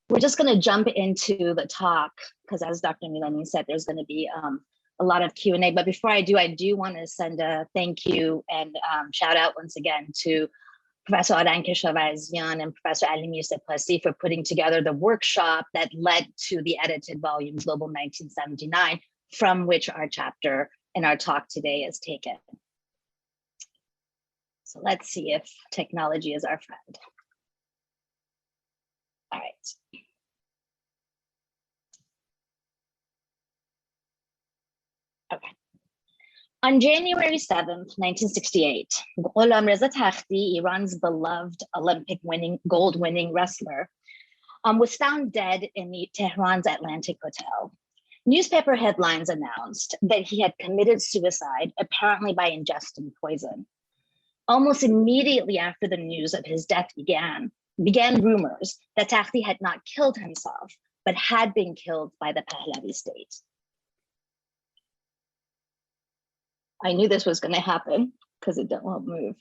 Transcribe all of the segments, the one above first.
We're just going to jump into the talk because, as Dr. Milani said, there's going to be a lot of Q&A. But before I do want to send a thank you and shout out once again to Professor Arash and Professor Ali Sepasi for putting together the workshop that led to the edited volume Global 1979, from which our chapter in our talk today is taken. So let's see if technology is our friend. All right. Okay. On January 7th, 1968, Gholamreza Takhti, Iran's beloved Olympic gold winning wrestler, was found dead in Tehran's Atlantic Hotel. Newspaper headlines announced that he had committed suicide, apparently by ingesting poison. Almost immediately after the news of his death began rumors that Takhti had not killed himself, but had been killed by the Pahlavi state. I knew this was going to happen because it won't move.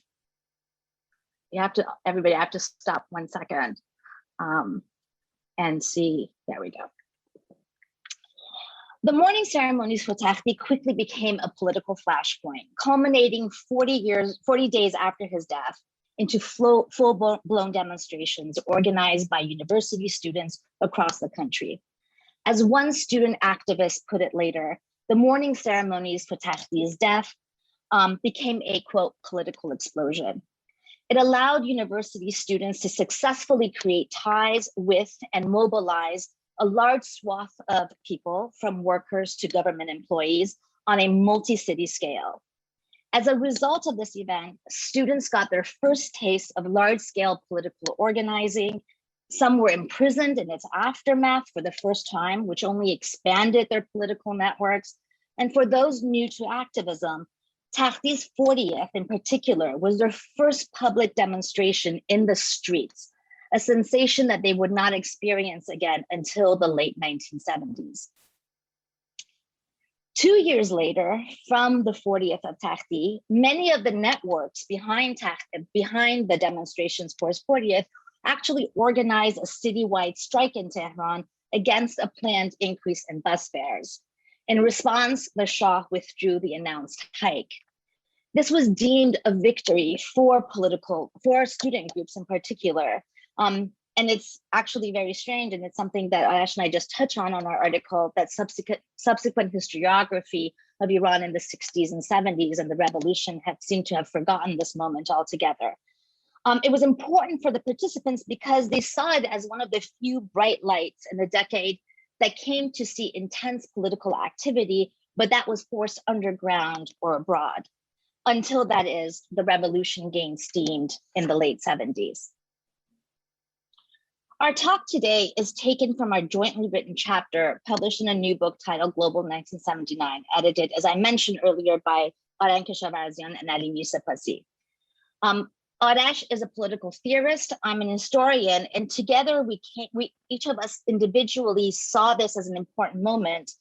Everybody, I have to stop 1 second and see. There we go. The mourning ceremonies for Takhti quickly became a political flashpoint, culminating 40 days after his death into full-blown demonstrations organized by university students across the country. As one student activist put it later, the mourning ceremonies for Takhti's death became a, quote, political explosion. It allowed university students to successfully create ties with and mobilize a large swath of people, from workers to government employees, on a multi-city scale. As a result of this event, students got their first taste of large-scale political organizing. Some were imprisoned in its aftermath for the first time, which only expanded their political networks. And for those new to activism, Takhti's 40th in particular was their first public demonstration in the streets, a sensation that they would not experience again until the late 1970s. 2 years later, from the 40th of Takhti, many of the networks behind the demonstrations for his 40th actually organized a citywide strike in Tehran against a planned increase in bus fares. In response, the Shah withdrew the announced hike. This was deemed a victory for student groups in particular. And it's actually very strange, and it's something that Arash and I just touch on our article, that subsequent historiography of Iran in the 60s and 70s and the revolution seemed to have forgotten this moment altogether. It was important for the participants because they saw it as one of the few bright lights in the decade that came to see intense political activity, but that was forced underground or abroad, until, that is, the revolution gained steam in the late 70s. Our talk today is taken from our jointly written chapter published in a new book titled Global 1979, edited, as I mentioned earlier, by Arash and Ali Sepasi. Arash is a political theorist. I'm an historian, and together each of us individually saw this as an important moment.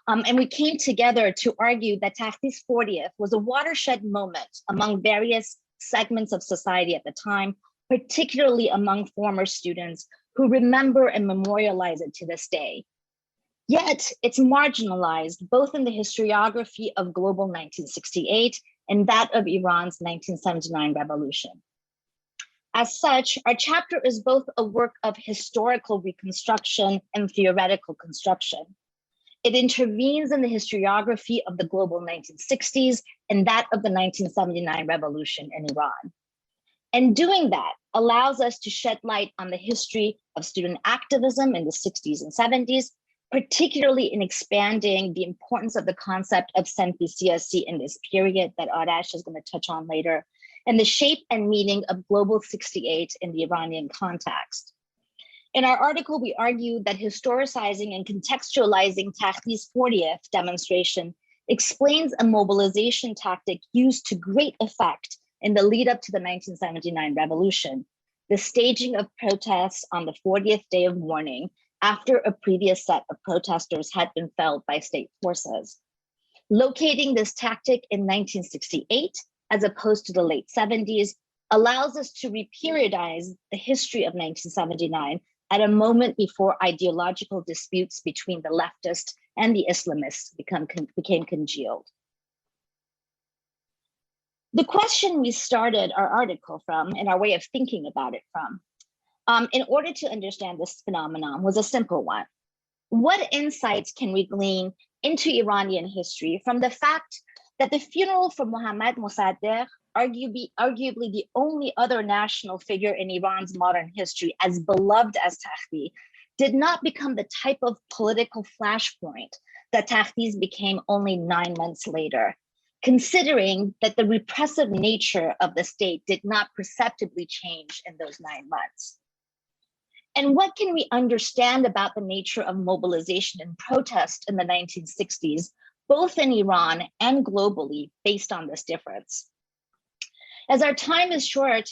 And we came together to argue that Takhti's 40th was a watershed moment among various segments of society at the time, particularly among former students who remember and memorialize it to this day. Yet it's marginalized both in the historiography of Global 1968 and that of Iran's 1979 revolution. As such, our chapter is both a work of historical reconstruction and theoretical construction. It intervenes in the historiography of the global 1960s and that of the 1979 revolution in Iran. And doing that allows us to shed light on the history of student activism in the 60s and 70s, particularly in expanding the importance of the concept of siyasi in this period that Arash is going to touch on later, and the shape and meaning of Global 68 in the Iranian context. In our article, we argue that historicizing and contextualizing Takhti's 40th demonstration explains a mobilization tactic used to great effect in the lead up to the 1979 revolution, the staging of protests on the 40th day of mourning after a previous set of protesters had been felled by state forces. Locating this tactic in 1968, as opposed to the late 70s, allows us to reperiodize the history of 1979 at a moment before ideological disputes between the leftists and the Islamists became congealed. The question we started our article from and our way of thinking about it from, in order to understand this phenomenon, was a simple one. What insights can we glean into Iranian history from the fact that the funeral for Mohammad Mossadegh, arguably the only other national figure in Iran's modern history as beloved as Takhti, did not become the type of political flashpoint that Takhti's became only 9 months later, considering that the repressive nature of the state did not perceptibly change in those 9 months. And what can we understand about the nature of mobilization and protest in the 1960s, both in Iran and globally, based on this difference? As our time is short,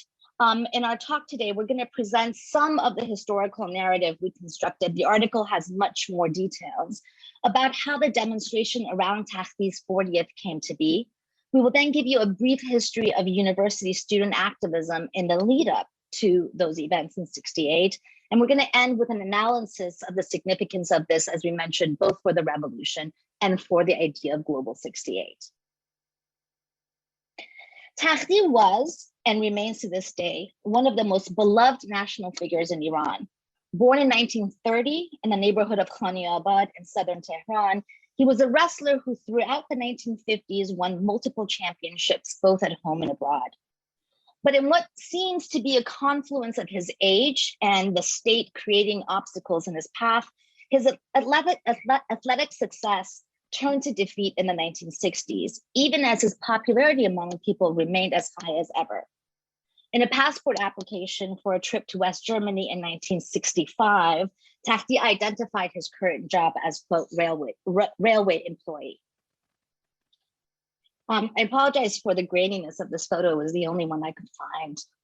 in our talk today, we're going to present some of the historical narrative we constructed. The article has much more details about how the demonstration around Takhti's 40th came to be. We will then give you a brief history of university student activism in the lead up to those events in '68. And we're going to end with an analysis of the significance of this, as we mentioned, both for the revolution and for the idea of Global '68. Takhti was, and remains to this day, one of the most beloved national figures in Iran. Born in 1930 in the neighborhood of Khaniabad in southern Tehran, he was a wrestler who throughout the 1950s won multiple championships, both at home and abroad. But in what seems to be a confluence of his age and the state creating obstacles in his path, his athletic success turned to defeat in the 1960s, even as his popularity among people remained as high as ever. In a passport application for a trip to West Germany in 1965, Takhti identified his current job as, quote, railway employee. I apologize for the graininess of this photo. It was the only one I could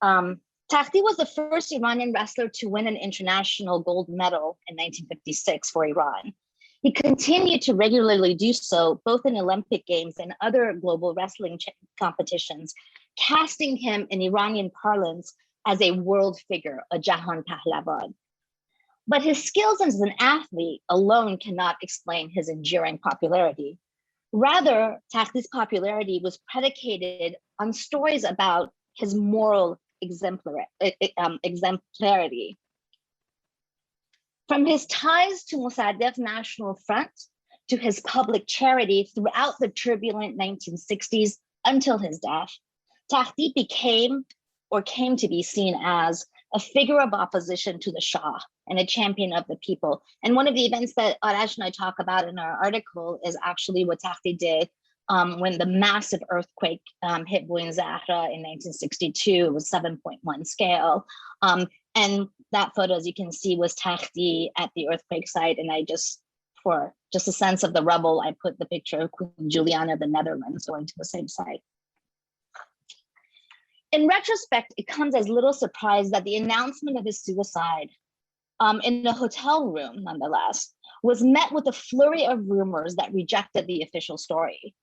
find. Takhti was the first Iranian wrestler to win an international gold medal in 1956 for Iran. He continued to regularly do so, both in Olympic Games and other global wrestling competitions, casting him in Iranian parlance as a world figure, a Jahan Pahlavan. But his skills as an athlete alone cannot explain his enduring popularity. Rather, Takhti's popularity was predicated on stories about his moral exemplarity. From his ties to Mossadegh's National Front to his public charity throughout the turbulent 1960s until his death, Takhti became or came to be seen as a figure of opposition to the Shah and a champion of the people. And one of the events that Arash and I talk about in our article is actually what Takhti did when the massive earthquake hit Buin Zahra in 1962. It was 7.1 scale. And that photo, as you can see, was Takhti at the earthquake site. And I for a sense of the rubble, I put the picture of Queen Juliana of the Netherlands going to the same site. In retrospect, it comes as little surprise that the announcement of his suicide in a hotel room, nonetheless, was met with a flurry of rumors that rejected the official story.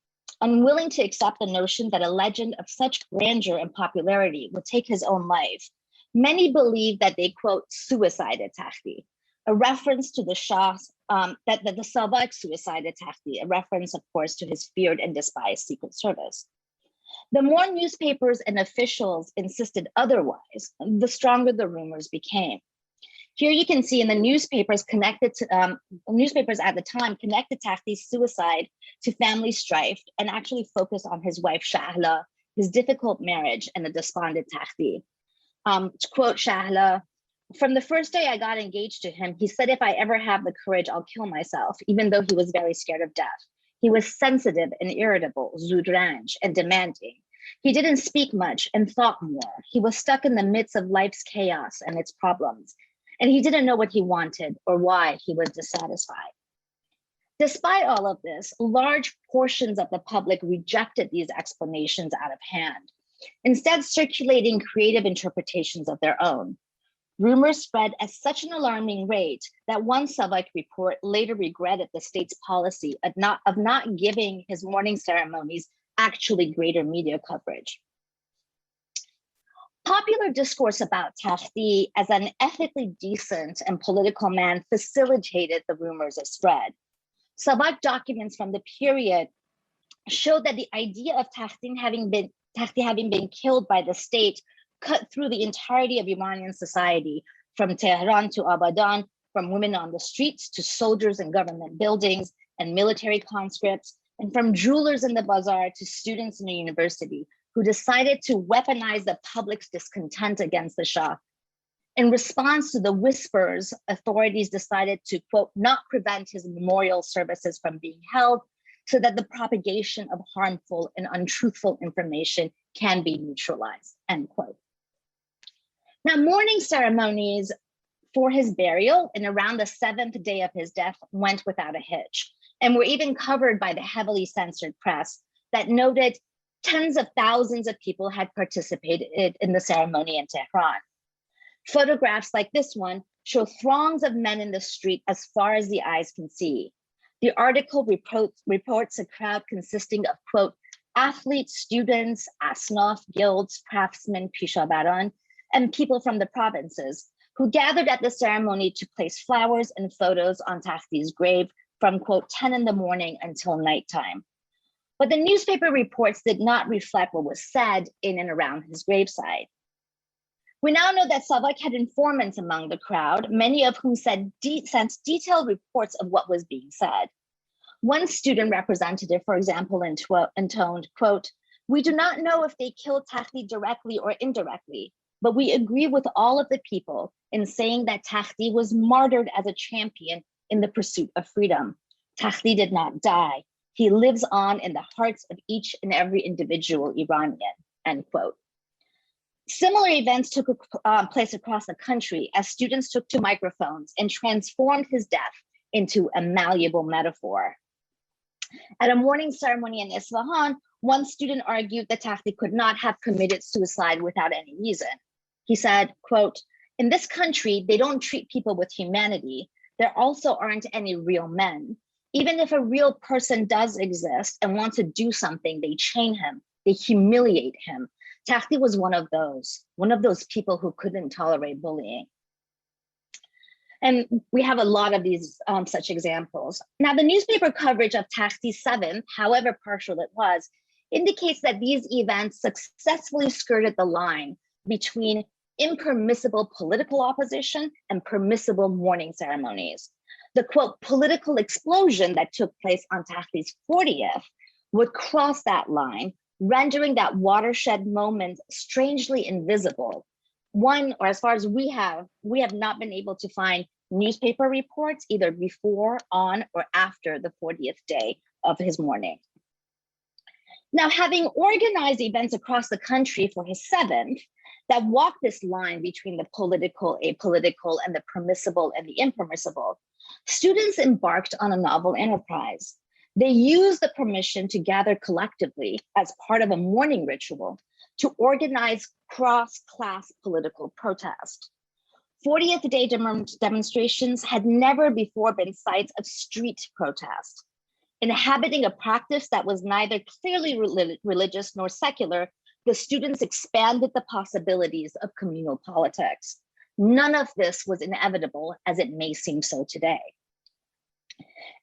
Unwilling to accept the notion that a legend of such grandeur and popularity would take his own life, many believe that they, quote, suicided Takhti, a reference to the Shah's, that the Savak suicided Takhti, a reference, of course, to his feared and despised Secret Service. The more newspapers and officials insisted otherwise, the stronger the rumors became. Here you can see in the newspapers newspapers at the time connected Takhti's suicide to family strife and actually focused on his wife Shahla, his difficult marriage, and the despondent Takhti. To quote Shahla, "From the first day I got engaged to him, he said if I ever have the courage, I'll kill myself, even though he was very scared of death. He was sensitive and irritable, zudranj, and demanding. He didn't speak much and thought more. He was stuck in the midst of life's chaos and its problems, and he didn't know what he wanted or why he was dissatisfied." Despite all of this, large portions of the public rejected these explanations out of hand, instead circulating creative interpretations of their own. Rumors spread at such an alarming rate that one Savak report later regretted the state's policy of not giving his mourning ceremonies actually greater media coverage. Popular discourse about Takhti as an ethically decent and political man facilitated the rumors of spread. Savak documents from the period showed that the idea of Takhti having been killed by the state cut through the entirety of Iranian society, from Tehran to Abadan, from women on the streets to soldiers in government buildings and military conscripts, and from jewelers in the bazaar to students in the university, who decided to weaponize the public's discontent against the Shah. In response to the whispers, authorities decided to, quote, not prevent his memorial services from being held so that the propagation of harmful and untruthful information can be neutralized, end quote. Now, mourning ceremonies for his burial and around the 7th day of his death went without a hitch, and were even covered by the heavily censored press that noted tens of thousands of people had participated in the ceremony in Tehran. Photographs like this one show throngs of men in the street as far as the eyes can see. The article reports a crowd consisting of, quote, athletes, students, asnaf, guilds, craftsmen, pishabaran, and people from the provinces who gathered at the ceremony to place flowers and photos on Takhti's grave from, quote, 10 in the morning until nighttime. But the newspaper reports did not reflect what was said in and around his graveside. We now know that Savak had informants among the crowd, many of whom sent detailed reports of what was being said. One student representative, for example, intoned, quote, we do not know if they killed Takhti directly or indirectly, but we agree with all of the people in saying that Takhti was martyred as a champion in the pursuit of freedom. Takhti did not die. He lives on in the hearts of each and every individual Iranian, end quote. Similar events took place across the country as students took to microphones and transformed his death into a malleable metaphor. At a mourning ceremony in Isfahan, one student argued that Takhti could not have committed suicide without any reason. He said, quote, in this country, they don't treat people with humanity. There also aren't any real men. Even if a real person does exist and wants to do something, they chain him, they humiliate him. Takhti was one of those people who couldn't tolerate bullying. And we have a lot of these such examples. Now, the newspaper coverage of Takhti's 7th, however partial it was, indicates that these events successfully skirted the line between impermissible political opposition and permissible mourning ceremonies. The, quote, political explosion that took place on Takhti's 40th would cross that line, rendering that watershed moment strangely invisible. One, or as far as we have not been able to find newspaper reports either before, on, or after the 40th day of his mourning. Now, having organized events across the country for his 7th that walk this line between the political, apolitical, and the permissible and the impermissible, students embarked on a novel enterprise. They used the permission to gather collectively as part of a mourning ritual to organize cross-class political protest. 40th day demonstrations had never before been sites of street protest. Inhabiting a practice that was neither clearly religious nor secular, the students expanded the possibilities of communal politics. None of this was inevitable, as it may seem so today.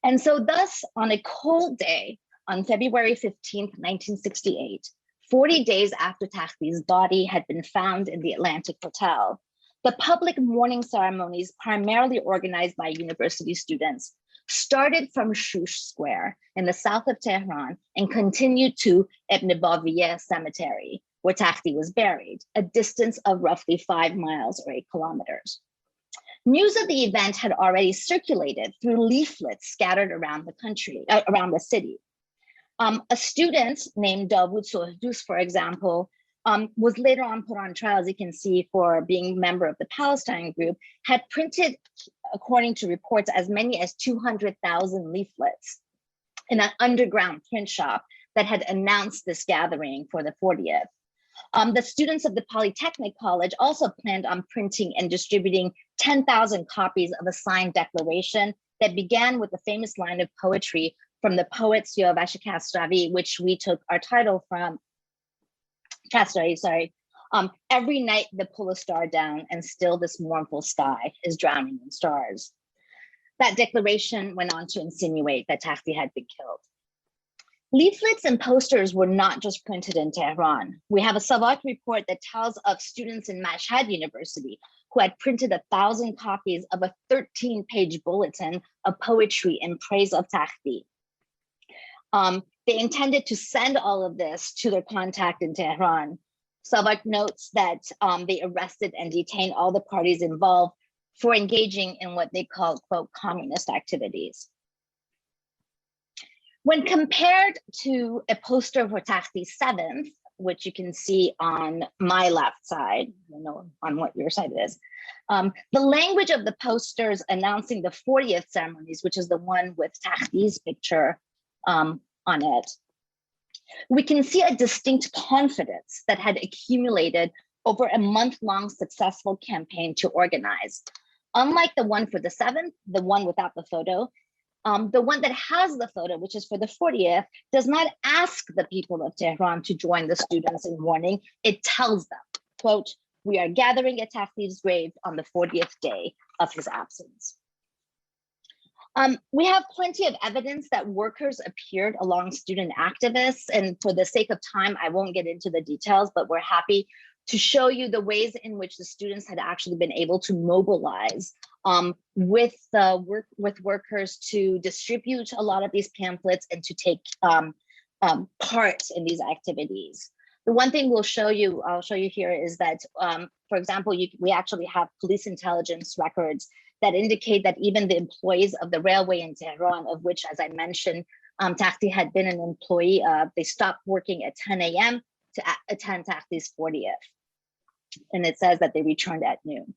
And so thus, on a cold day, on February 15th, 1968, 40 days after Takhti's body had been found in the Atlantic Hotel, the public mourning ceremonies, primarily organized by university students, started from Shush Square in the south of Tehran and continued to Ibn Baviyeh Cemetery, where Takhti was buried, a distance of roughly 5 miles or 8 kilometers. News of the event had already circulated through leaflets scattered around the country, around the city. A student named Davud Sohdus, for example, was later on put on trial, as you can see, for being a member of the Palestine group, had printed, according to reports, as many as 200,000 leaflets in an underground print shop that had announced this gathering for the 40th. The students of the Polytechnic College also planned on printing and distributing 10,000 copies of a signed declaration that began with the famous line of poetry from the poet Siyavush Kastravi, which we took our title from, Every night they pull a star down and still this mournful sky is drowning in stars. That declaration went on to insinuate that Takhti had been killed. Leaflets and posters were not just printed in Tehran. We have a Savak report that tells of students in Mashhad University who had printed 1,000 copies of a 13-page bulletin of poetry in praise of Takhti. They intended to send all of this to their contact in Tehran. Savak notes that they arrested and detained all the parties involved for engaging in what they call, quote, communist activities. When compared to a poster for Takhti's 7th, which you can see on my left side, I don't know on what your side is, the language of the posters announcing the 40th ceremonies, which is the one with Takhti's picture on it, we can see a distinct confidence that had accumulated over a month-long successful campaign to organize. Unlike the one for the 7th, the one without the photo, the one that has the photo, which is for the 40th, does not ask the people of Tehran to join the students in mourning. It tells them, quote, "We are gathering at Takhti's grave on the 40th day of his absence." We have plenty of evidence that workers appeared along student activists, and for the sake of time, I won't get into the details, but we're happy to show you the ways in which the students had actually been able to mobilize with workers to distribute a lot of these pamphlets and to take part in these activities. The one thing I'll show you here is that, for example, we actually have police intelligence records that indicate that even the employees of the railway in Tehran, of which, as I mentioned, Takhti had been an employee of, they stopped working at 10 a.m. to attend Takhti's 40th. And it says that they returned at noon.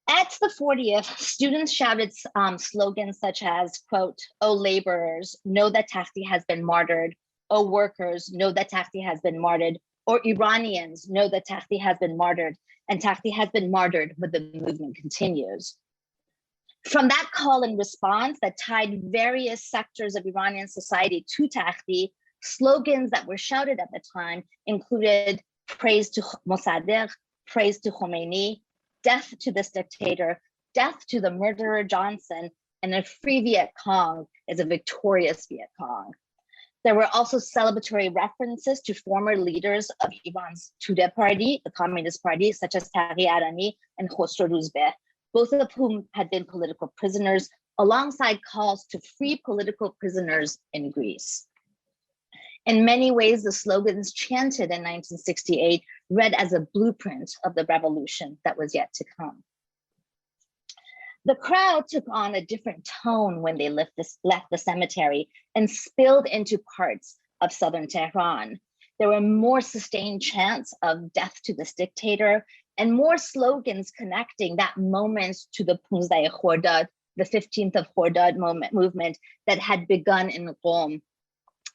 At the 40th, students shouted slogans such as, quote, "Oh, laborers, know that Takhti has been martyred. Oh, workers, know that Takhti has been martyred. Or Iranians, know that Takhti has been martyred. And Takhti has been martyred, but the movement continues." From that call and response that tied various sectors of Iranian society to Takhti, slogans that were shouted at the time included praise to Mossadegh, praise to Khomeini, death to this dictator, death to the murderer Johnson, and a free Viet Cong is a victorious Viet Cong. There were also celebratory references to former leaders of Iran's Tudeh party, the Communist Party, such as Taghi Arani and Khosrow Ruzbeh, both of whom had been political prisoners, alongside calls to free political prisoners in Greece. In many ways, the slogans chanted in 1968 read as a blueprint of the revolution that was yet to come. The crowd took on a different tone when they left the cemetery and spilled into parts of southern Tehran. There were more sustained chants of death to this dictator and more slogans connecting that moment to the 15 Khordad, the 15th of Khordad movement that had begun in Qom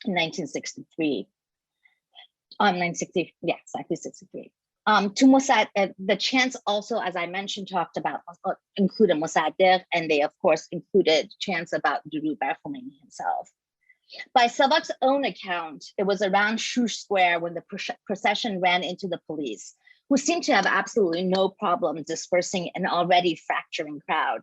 in 1963. 63. To Mossad, the chants also, as I mentioned, talked about, included Mossadegh, and they of course included chants about Durud bar Khomeini himself. By Savak's own account, it was around Shush Square when the procession ran into the police, who seemed to have absolutely no problem dispersing an already fracturing crowd.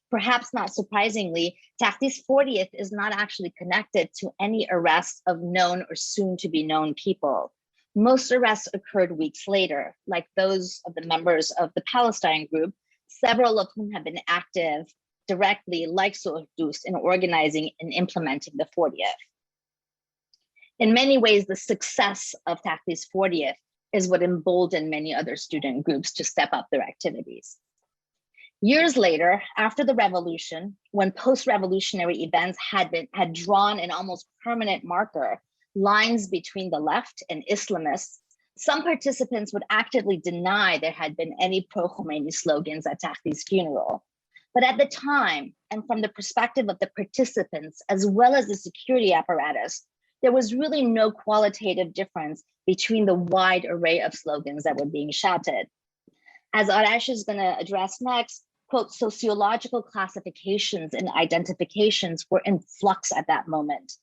Perhaps not surprisingly, Takhti's 40th is not actually connected to any arrests of known or soon to be known people. Most arrests occurred weeks later, like those of the members of the Palestine group, several of whom have been active directly, like Sohrabi, in organizing and implementing the 40th. In many ways, the success of Takhti's 40th is what emboldened many other student groups to step up their activities. Years later, after the revolution, when post-revolutionary events had drawn an almost permanent marker, lines between the left and Islamists, some participants would actively deny there had been any pro-Khomeini slogans at Takhti's funeral. But at the time, and from the perspective of the participants, as well as the security apparatus, there was really no qualitative difference between the wide array of slogans that were being shouted. As Arash is going to address next, quote, sociological classifications and identifications were in flux at that moment.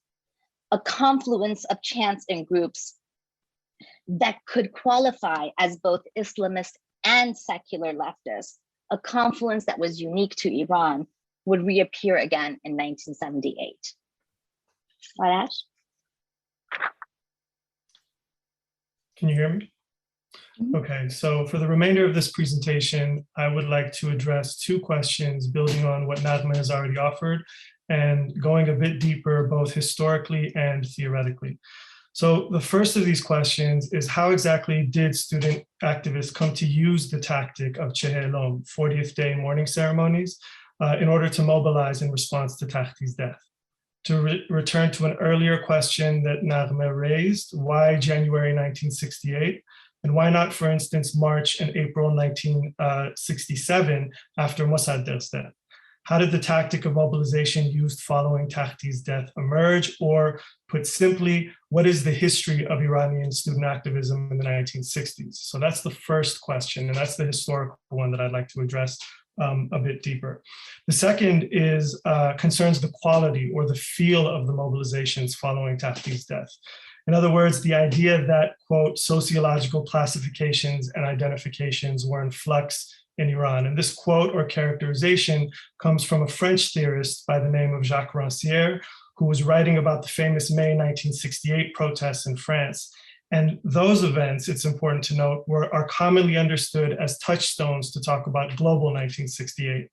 A confluence of chants and groups that could qualify as both Islamist and secular leftists, a confluence that was unique to Iran, would reappear again in 1978. Arash? Can you hear me? Okay, so for the remainder of this presentation, I would like to address two questions building on what Naghmeh has already offered and going a bit deeper, both historically and theoretically. So the first of these questions is, how exactly did student activists come to use the tactic of Chehelom, 40th day mourning ceremonies, in order to mobilize in response to Takhti's death? To return to an earlier question that Naghmeh raised, why January 1968? And why not, for instance, March and April 1967 after Mossadegh's death? How did the tactic of mobilization used following Takhti's death emerge? Or put simply, what is the history of Iranian student activism in the 1960s? So that's the first question, and that's the historical one that I'd like to address a bit deeper. The second is concerns the quality or the feel of the mobilizations following Takhti's death. In other words, the idea that, quote, sociological classifications and identifications were in flux in Iran. And this quote or characterization comes from a French theorist by the name of Jacques Rancière, who was writing about the famous May 1968 protests in France. And those events, it's important to note, are commonly understood as touchstones to talk about global 1968.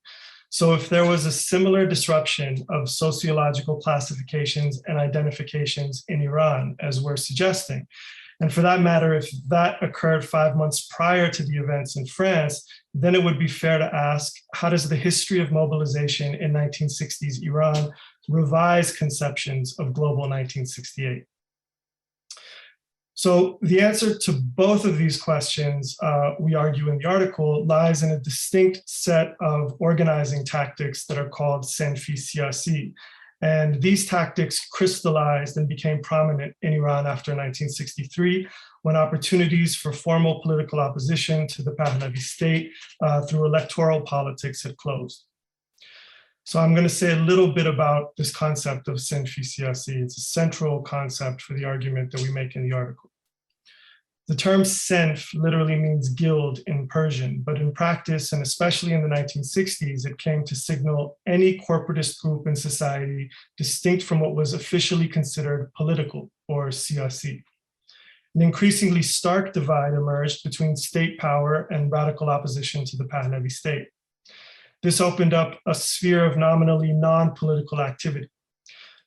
So if there was a similar disruption of sociological classifications and identifications in Iran, as we're suggesting, and for that matter, if that occurred 5 months prior to the events in France, then it would be fair to ask, how does the history of mobilization in 1960s Iran revise conceptions of global 1968? So the answer to both of these questions, we argue in the article, lies in a distinct set of organizing tactics that are called Senfi Siyasi. And these tactics crystallized and became prominent in Iran after 1963, when opportunities for formal political opposition to the Pahlavi state through electoral politics had closed. So I'm going to say a little bit about this concept of Senfi Siyasi. It's a central concept for the argument that we make in the article. The term Senf literally means guild in Persian, but in practice, and especially in the 1960s, it came to signal any corporatist group in society distinct from what was officially considered political, or siyasi. An increasingly stark divide emerged between state power and radical opposition to the Pahlavi state. This opened up a sphere of nominally non-political activity.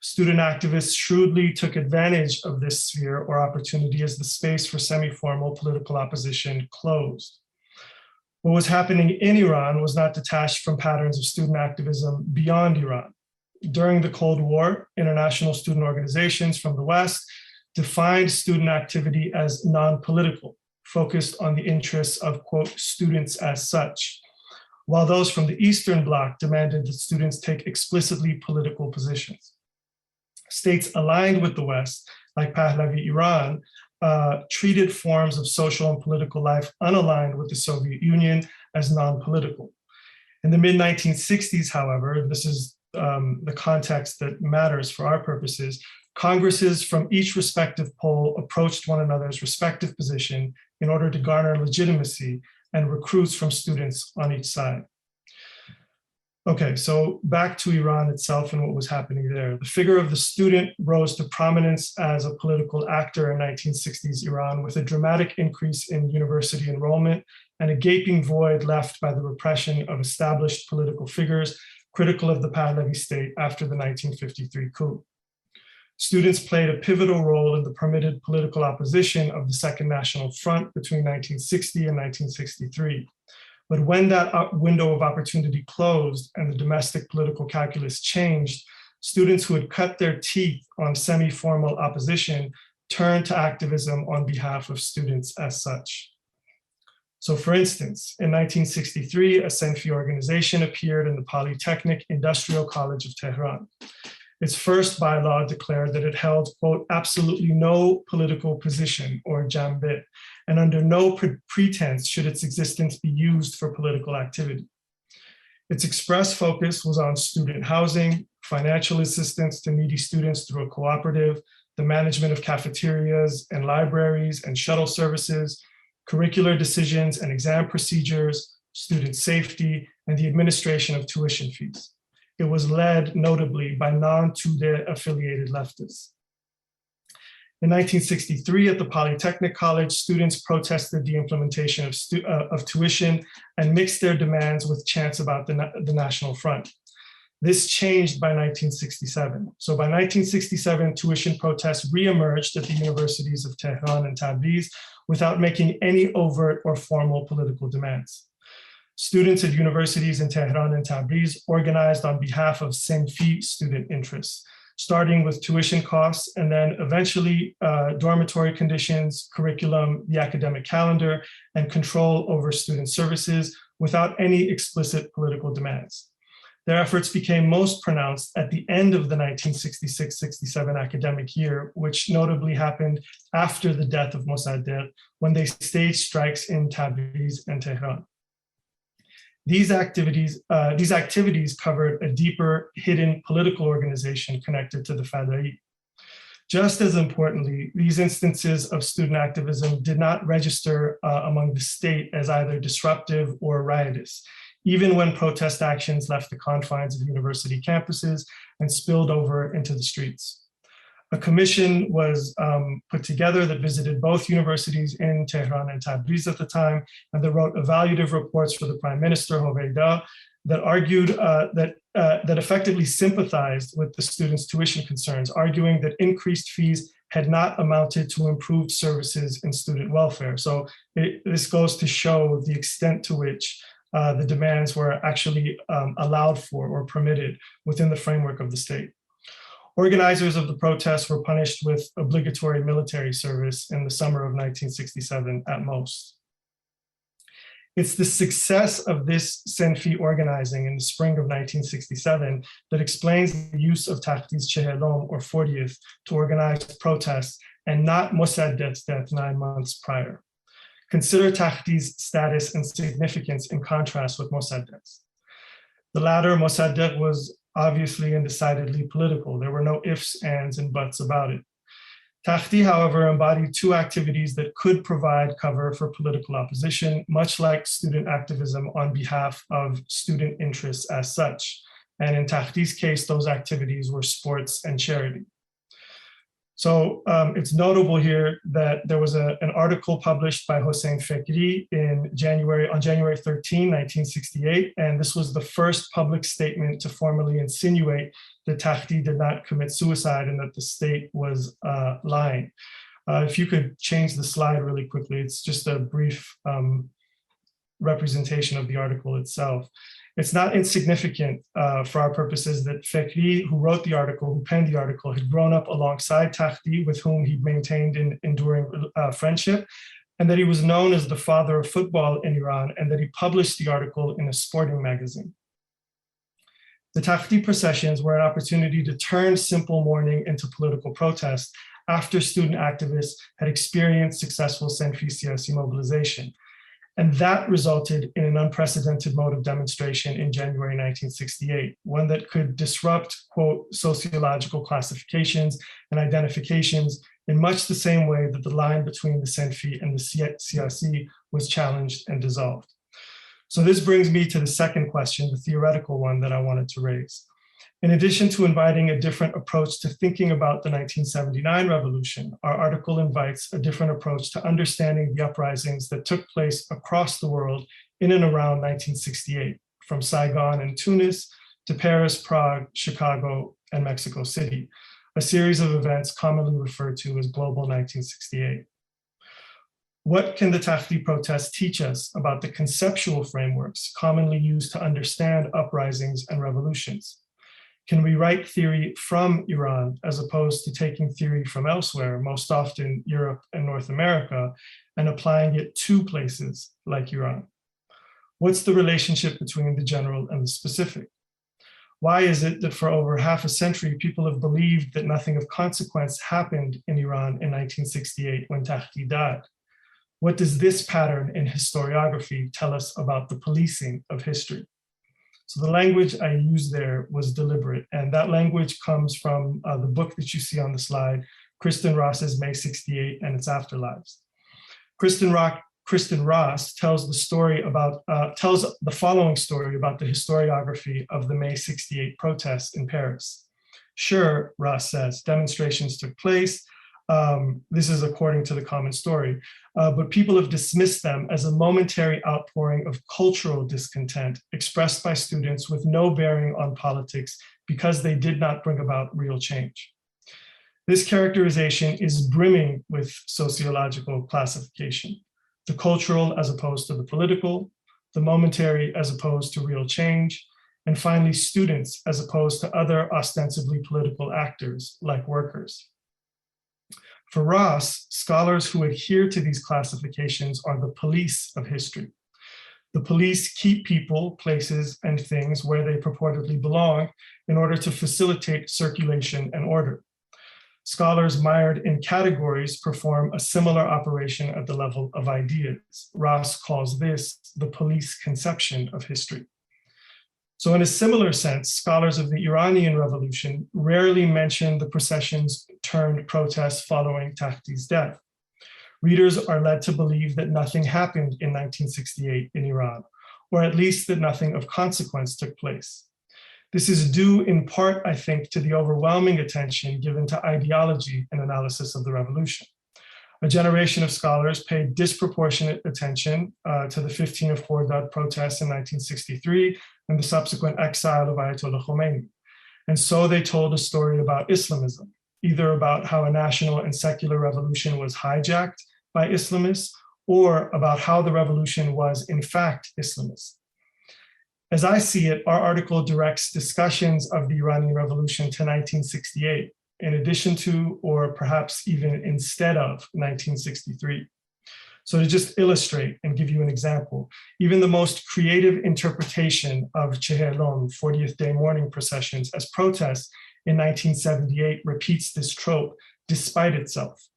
Student activists shrewdly took advantage of this sphere or opportunity as the space for semi-formal political opposition closed. What was happening in Iran was not detached from patterns of student activism beyond Iran. During the Cold War, international student organizations from the West defined student activity as non-political, focused on the interests of, quote, students as such, while those from the Eastern Bloc demanded that students take explicitly political positions. States aligned with the West, like Pahlavi Iran, treated forms of social and political life unaligned with the Soviet Union as non-political. In the mid-1960s, however, this is the context that matters for our purposes, Congresses from each respective pole approached one another's respective position in order to garner legitimacy and recruits from students on each side. Okay, so back to Iran itself and what was happening there. The figure of the student rose to prominence as a political actor in 1960s Iran, with a dramatic increase in university enrollment and a gaping void left by the repression of established political figures critical of the Pahlavi state after the 1953 coup. Students played a pivotal role in the permitted political opposition of the Second National Front between 1960 and 1963. But when that window of opportunity closed and the domestic political calculus changed, students who had cut their teeth on semi-formal opposition turned to activism on behalf of students as such. So for instance, in 1963, a Senfi organization appeared in the Polytechnic Industrial College of Tehran. Its first bylaw declared that it held, quote, absolutely no political position or jambit, and under no pretense should its existence be used for political activity. Its express focus was on student housing, financial assistance to needy students through a cooperative, the management of cafeterias and libraries and shuttle services, curricular decisions and exam procedures, student safety, and the administration of tuition fees. It was led notably by non-Tudeh affiliated leftists. In 1963, at the Polytechnic College, students protested the implementation of tuition and mixed their demands with chants about the National Front. This changed by 1967. So by 1967, tuition protests reemerged at the universities of Tehran and Tabriz without making any overt or formal political demands. Students at universities in Tehran and Tabriz organized on behalf of Senfi student interests, starting with tuition costs and then eventually dormitory conditions, curriculum, the academic calendar, and control over student services without any explicit political demands. Their efforts became most pronounced at the end of the 1966-67 academic year, which notably happened after the death of Mossadegh, when they staged strikes in Tabriz and Tehran. These activities covered a deeper hidden political organization connected to the Fada'i. Just as importantly, these instances of student activism did not register among the state as either disruptive or riotous, even when protest actions left the confines of university campuses and spilled over into the streets. A commission was put together that visited both universities in Tehran and Tabriz at the time, and that wrote evaluative reports for the Prime Minister, Hoveyda, that argued that effectively sympathized with the students' tuition concerns, arguing that increased fees had not amounted to improved services in student welfare. So this goes to show the extent to which the demands were actually allowed for or permitted within the framework of the state. Organizers of the protests were punished with obligatory military service in the summer of 1967 at most. It's the success of this Senfi organizing in the spring of 1967 that explains the use of Takhti's Chehelom or 40th to organize protests and not Mossadegh's death 9 months prior. Consider Takhti's status and significance in contrast with Mossadegh's. The latter, Mossadegh, was obviously and decidedly political. There were no ifs, ands, and buts about it. Takhti, however, embodied two activities that could provide cover for political opposition, much like student activism on behalf of student interests as such. And in Takhti's case, those activities were sports and charity. So it's notable here that there was an article published by Hossein Fekri on January 13, 1968, and this was the first public statement to formally insinuate that Takhti did not commit suicide and that the state was lying. If you could change the slide really quickly, it's just a brief representation of the article itself. It's not insignificant for our purposes that Fekri, who wrote the article, who penned the article, had grown up alongside Takhti, with whom he'd maintained an enduring friendship, and that he was known as the father of football in Iran, and that he published the article in a sporting magazine. The Takhti processions were an opportunity to turn simple mourning into political protest after student activists had experienced successful Senfi siyasi mobilization. And that resulted in an unprecedented mode of demonstration in January 1968, one that could disrupt, quote, sociological classifications and identifications in much the same way that the line between the Senfi and the siyasi was challenged and dissolved. So this brings me to the second question, the theoretical one that I wanted to raise. In addition to inviting a different approach to thinking about the 1979 revolution, our article invites a different approach to understanding the uprisings that took place across the world in and around 1968, from Saigon and Tunis to Paris, Prague, Chicago, and Mexico City, a series of events commonly referred to as Global 1968. What can the Takhti protests teach us about the conceptual frameworks commonly used to understand uprisings and revolutions? Can we write theory from Iran as opposed to taking theory from elsewhere, most often Europe and North America, and applying it to places like Iran? What's the relationship between the general and the specific? Why is it that for over half a century, people have believed that nothing of consequence happened in Iran in 1968 when Takhti died? What does this pattern in historiography tell us about the policing of history? So the language I used there was deliberate, and that language comes from the book that you see on the slide Kristen Ross's May 68 and its Afterlives. Kristen Ross tells the following story about the historiography of the May 68 protests in Paris. Sure, Ross says, demonstrations took place. This is according to the common story, but people have dismissed them as a momentary outpouring of cultural discontent expressed by students with no bearing on politics because they did not bring about real change. This characterization is brimming with sociological classification, the cultural as opposed to the political, the momentary as opposed to real change, and finally students as opposed to other ostensibly political actors like workers. For Ross, scholars who adhere to these classifications are the police of history. The police keep people, places, and things where they purportedly belong in order to facilitate circulation and order. Scholars mired in categories perform a similar operation at the level of ideas. Ross calls this the police conception of history. So in a similar sense, scholars of the Iranian Revolution rarely mention the processions turned protests following Takhti's death. Readers are led to believe that nothing happened in 1968 in Iran, or at least that nothing of consequence took place. This is due in part, I think, to the overwhelming attention given to ideology and analysis of the revolution. A generation of scholars paid disproportionate attention to the 15 of Khordad protests in 1963 and the subsequent exile of Ayatollah Khomeini. And so they told a story about Islamism, either about how a national and secular revolution was hijacked by Islamists, or about how the revolution was in fact Islamist. As I see it, our article directs discussions of the Iranian Revolution to 1968, in addition to, or perhaps even instead of, 1963. So to just illustrate and give you an example, even the most creative interpretation of Chehelom, 40th day mourning processions as protests in 1978 repeats this trope despite itself.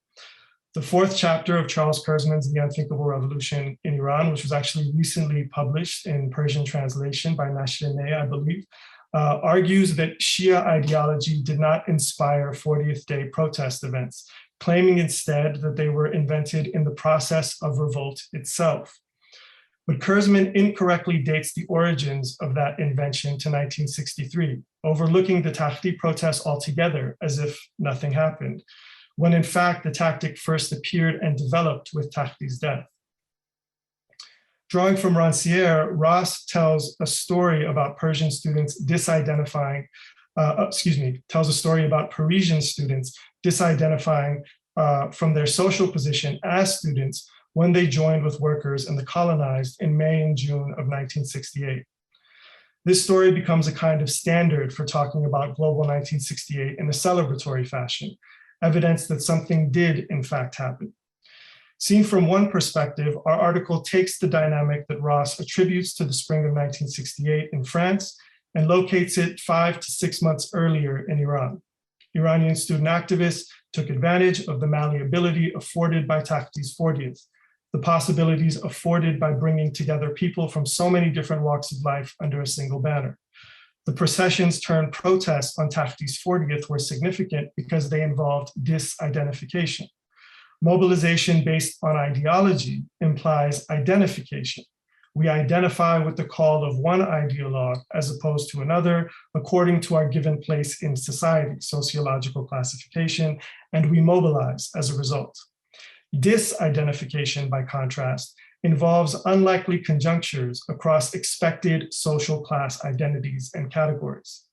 The fourth chapter of Charles Kurzman's The Unthinkable Revolution in Iran, which was actually recently published in Persian translation by Nashr-e-Neh, I believe, argues that Shia ideology did not inspire 40th day protest events, claiming instead that they were invented in the process of revolt itself. But Kurzman incorrectly dates the origins of that invention to 1963, overlooking the Takhti protests altogether as if nothing happened, when in fact the tactic first appeared and developed with Takhti's death. Drawing from Rancière, Ross tells a story about Persian students disidentifying, tells a story about Parisian students disidentifying from their social position as students when they joined with workers in the colonized in May and June of 1968. This story becomes a kind of standard for talking about Global 1968 in a celebratory fashion, evidence that something did in fact happen. Seen from one perspective, our article takes the dynamic that Ross attributes to the spring of 1968 in France and locates it 5 to 6 months earlier in Iran. Iranian student activists took advantage of the malleability afforded by Takhti's fortieth, the possibilities afforded by bringing together people from so many different walks of life under a single banner. The processions turned protests on Takhti's fortieth were significant because they involved disidentification. Mobilization based on ideology implies identification. We identify with the call of one ideologue as opposed to another, according to our given place in society, sociological classification, and we mobilize as a result. Disidentification, by contrast, involves unlikely conjunctures across expected social class identities and categories.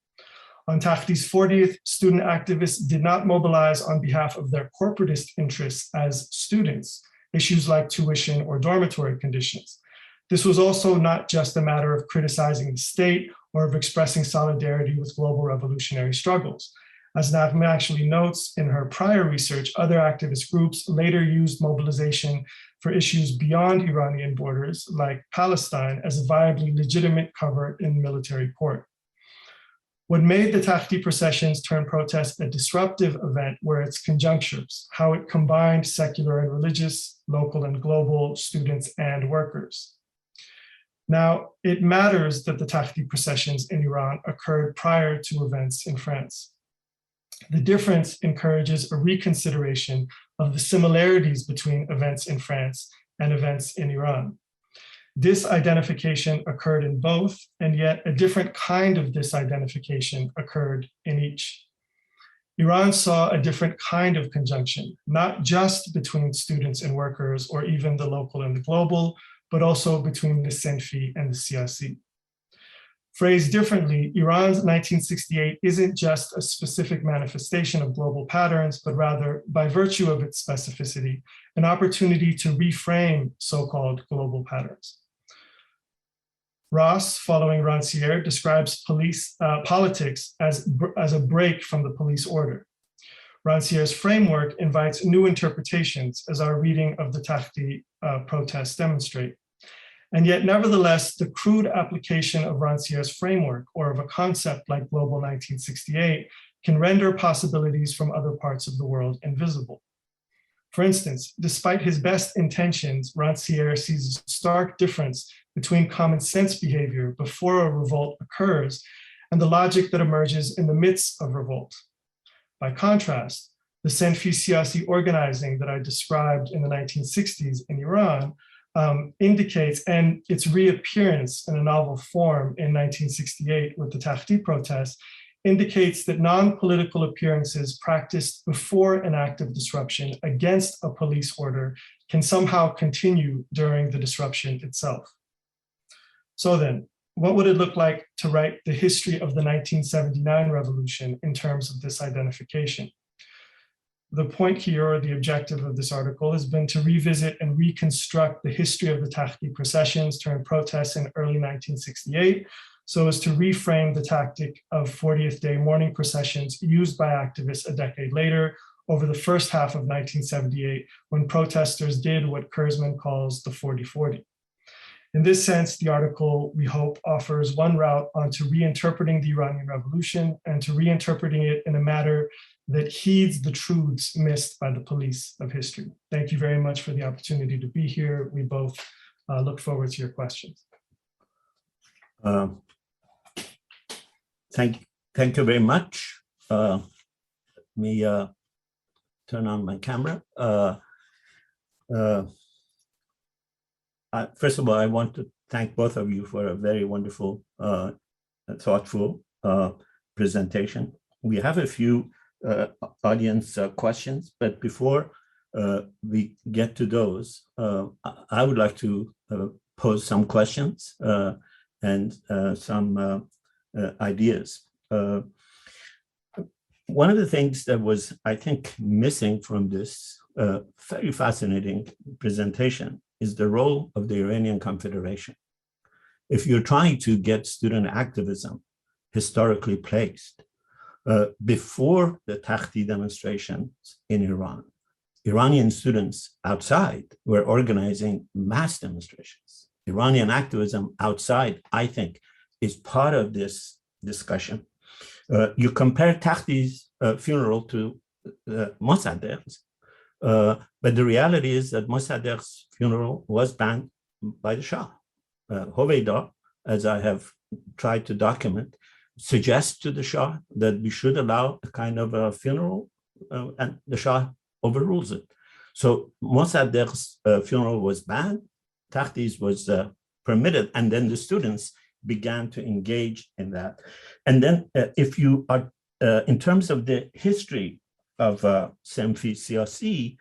On Takhti's 40th, student activists did not mobilize on behalf of their corporatist interests as students, issues like tuition or dormitory conditions. This was also not just a matter of criticizing the state or of expressing solidarity with global revolutionary struggles. As Naghmeh actually notes in her prior research, other activist groups later used mobilization for issues beyond Iranian borders, like Palestine, as a viably legitimate cover in military court. What made the Takhti processions turn protest a disruptive event were its conjunctures, how it combined secular and religious, local and global, students and workers. Now, it matters that the Takhti processions in Iran occurred prior to events in France. The difference encourages a reconsideration of the similarities between events in France and events in Iran. Disidentification occurred in both, and yet a different kind of disidentification occurred in each. Iran saw a different kind of conjunction, not just between students and workers, or even the local and the global, but also between the Senfi and the Siyasi. Phrased differently, Iran's 1968 isn't just a specific manifestation of global patterns, but rather, by virtue of its specificity, an opportunity to reframe so-called global patterns. Ross, following Rancière, describes politics as a break from the police order. Rancière's framework invites new interpretations, as our reading of the Takhti protests demonstrate. And yet, nevertheless, the crude application of Rancière's framework, or of a concept like Global 1968, can render possibilities from other parts of the world invisible. For instance, despite his best intentions, Rancière sees a stark difference between common sense behavior before a revolt occurs and the logic that emerges in the midst of revolt. By contrast, the Senfi Siyasi organizing that I described in the 1960s in Iran indicates, and its reappearance in a novel form in 1968 with the Takhti protests, indicates that non-political appearances practiced before an act of disruption against a police order can somehow continue during the disruption itself. So then, what would it look like to write the history of the 1979 revolution in terms of this identification? The point here, or the objective of this article, has been to revisit and reconstruct the history of the Takhti processions turned protests in early 1968, so as to reframe the tactic of 40th day mourning processions used by activists a decade later, over the first half of 1978, when protesters did what Kurzman calls the 40-40. In this sense, the article, we hope, offers one route onto reinterpreting the Iranian Revolution and to reinterpreting it in a manner that heeds the truths missed by the police of history. Thank you very much for the opportunity to be here. We both look forward to your questions. Thank you very much. Let me turn on my camera. First of all, I want to thank both of you for a very wonderful, thoughtful presentation. We have a few audience questions, but before we get to those, I would like to pose some questions and some ideas. One of the things that was, I think, missing from this very fascinating presentation is the role of the Iranian Confederation. If you're trying to get student activism historically placed, before the Takhti demonstrations in Iran, Iranian students outside were organizing mass demonstrations. Iranian activism outside, I think, is part of this discussion. You compare Takhti's funeral to Mossadegh's, but the reality is that Mossadegh's funeral was banned by the Shah. Hoveyda, as I have tried to document, suggests to the Shah that we should allow a kind of a funeral, and the Shah overrules it. So Mossadegh's funeral was banned, Takhti's was permitted, and then the students began to engage in that. And then if you are, in terms of the history of Senfi Siyasi,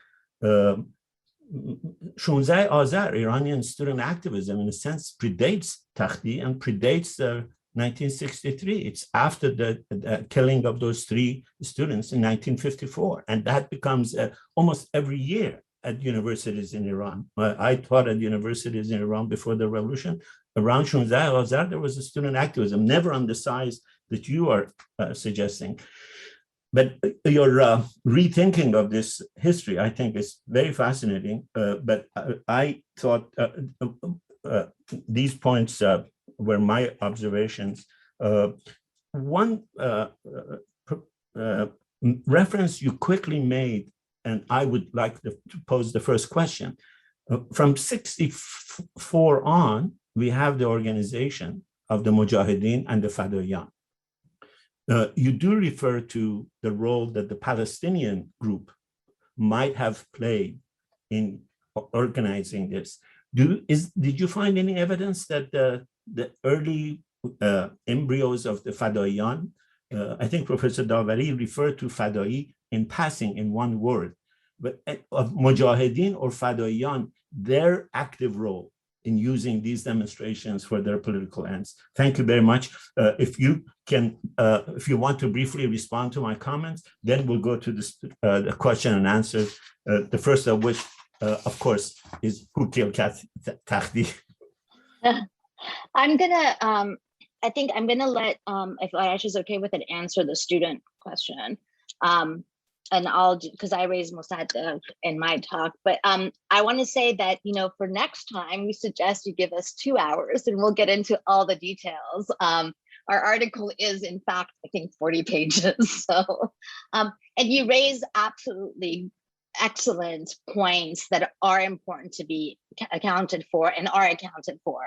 16 Azar, Iranian student activism, in a sense, predates Takhti and predates 1963. It's after the killing of those 3 students in 1954. And that becomes almost every year at universities in Iran. I taught at universities in Iran before the revolution. Around 16 Azar, there was a student activism, never on the size that you are suggesting. But your rethinking of this history, I think, is very fascinating. But I thought these points were my observations. One reference you quickly made, and I would like to pose the first question. From 64 on, we have the organization of the Mujahideen and the Fadayan. You do refer to the role that the Palestinian group might have played in organizing this. Did you find any evidence that the early embryos of the Fadaiyan, I think Professor Davari referred to Fadai in passing in one word, but of Mujahideen or Fadaiyan, their active role in using these demonstrations for their political ends. Thank you very much. If you want to briefly respond to my comments, then we'll go to the question and answer. The first of which, of course, is who killed Takhti? I'm gonna, I think I'm gonna let, if Arash is okay with it, answer the student question. And I'll, because I raised Mossadegh in my talk, but I want to say that, you know, for next time, we suggest you give us 2 hours and we'll get into all the details. Our article is, in fact, I think 40 pages. So, and you raise absolutely excellent points that are important to be accounted for and are accounted for.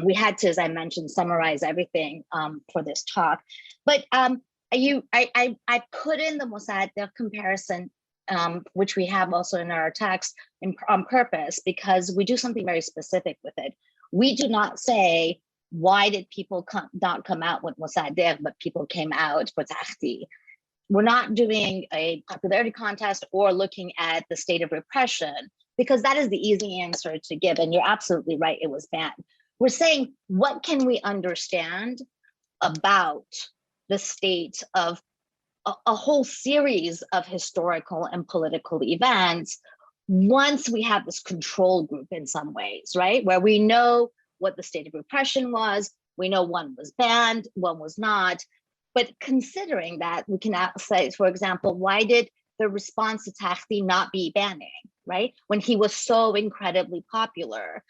We had to, as I mentioned, summarize everything for this talk, but I put in the Mossadegh comparison, which we have also in our text on purpose, because we do something very specific with it. We do not say, why did people not come out with Mossadegh, but people came out for Takhti? We're not doing a popularity contest or looking at the state of repression, because that is the easy answer to give. And you're absolutely right, it was banned. We're saying, what can we understand about the state of a whole series of historical and political events once we have this control group in some ways, right? Where we know what the state of repression was, we know one was banned, one was not. But considering that, we can say, for example, why did the response to Takhti not be banning, right? When he was so incredibly popular.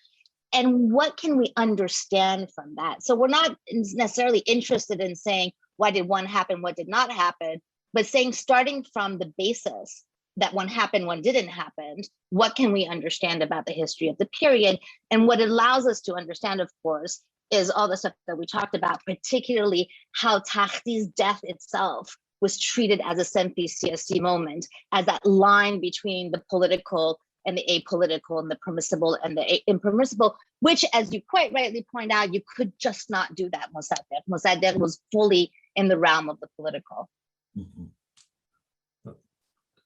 And what can we understand from that? So we're not necessarily interested in saying, why did one happen, what did not happen, but saying, starting from the basis that one happened, one didn't happen, what can we understand about the history of the period? And what it allows us to understand, of course, is all the stuff that we talked about, particularly how Takhti's death itself was treated as a Senfi-Siyasi moment, as that line between the political and the apolitical and the permissible and the impermissible, which, as you quite rightly point out, you could just not do that Mossadegh. Mossadegh was fully in the realm of the political. Mm-hmm.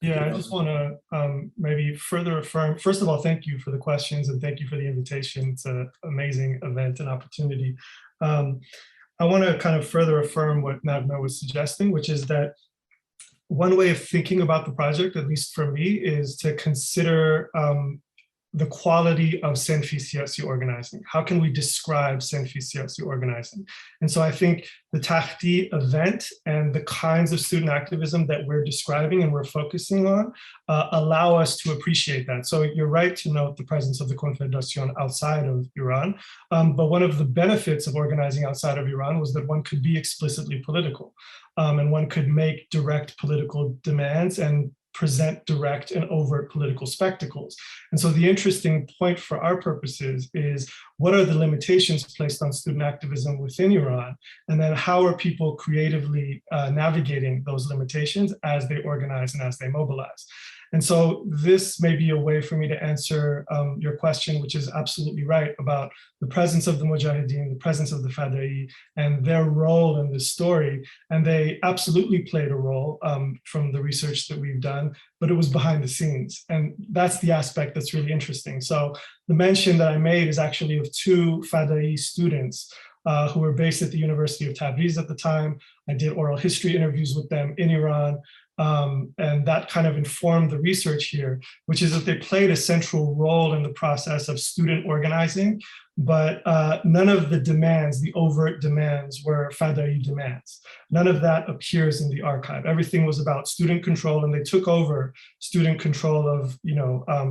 Yeah, I just want to maybe further affirm, first of all, thank you for the questions and thank you for the invitation. It's an amazing event and opportunity. I want to kind of further affirm what Naghmeh was suggesting, which is that one way of thinking about the project, at least for me, is to consider the quality of Senfi-Siyasi organizing. How can we describe Senfi-Siyasi organizing? And so I think the Takhti event and the kinds of student activism that we're describing and we're focusing on allow us to appreciate that. So you're right to note the presence of the Confederation outside of Iran, but one of the benefits of organizing outside of Iran was that one could be explicitly political, and one could make direct political demands and present direct and overt political spectacles. And so the interesting point for our purposes is, what are the limitations placed on student activism within Iran? And then how are people creatively navigating those limitations as they organize and as they mobilize? And so this may be a way for me to answer your question, which is absolutely right, about the presence of the Mujahideen, the presence of the Fadai, and their role in this story. And they absolutely played a role from the research that we've done, but it was behind the scenes. And that's the aspect that's really interesting. So the mention that I made is actually of 2 Fadai students who were based at the University of Tabriz at the time. I did oral history interviews with them in Iran. And that kind of informed the research here, which is that they played a central role in the process of student organizing, but none of the demands, the overt demands, were Fadai demands. None of that appears in the archive. Everything was about student control, and they took over student control of,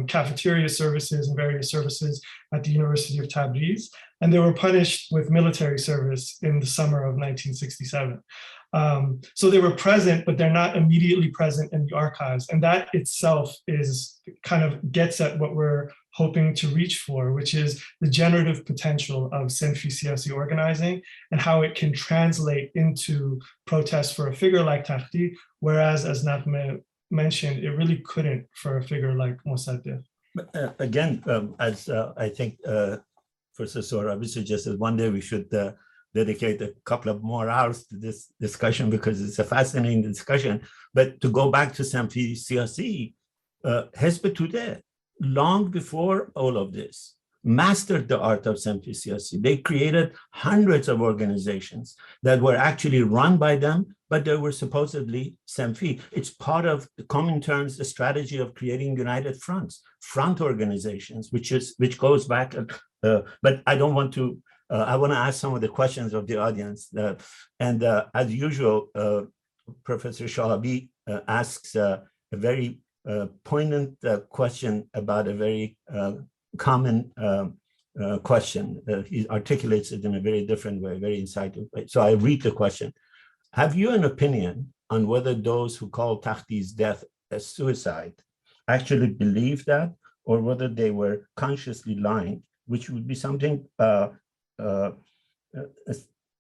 cafeteria services and various services at the University of Tabriz, and they were punished with military service in the summer of 1967. So they were present, but they're not immediately present in the archives. And that itself is kind of gets at what we're hoping to reach for, which is the generative potential of Senfi Siyasi organizing and how it can translate into protests for a figure like Takhti, whereas, as Naghmeh mentioned, it really couldn't for a figure like Mossadegh. Again, as I think Professor Sohrabi suggested, one day we should dedicate a couple of more hours to this discussion because it's a fascinating discussion. But to go back to Senfi Siyasi, Hezb Tudeh, long before all of this, mastered the art of Senfi Siyasi. They created hundreds of organizations that were actually run by them, but they were supposedly Senfi. It's part of the Comintern's the strategy of creating united fronts, front organizations, which goes back. But I don't want to. I want to ask some of the questions of the audience. And as usual, Professor Sohrabi asks a very poignant question about a very common question. He articulates it in a very different way, very insightful way. So I read the question. Have you an opinion on whether those who call Takhti's death a suicide actually believe that, or whether they were consciously lying, which would be something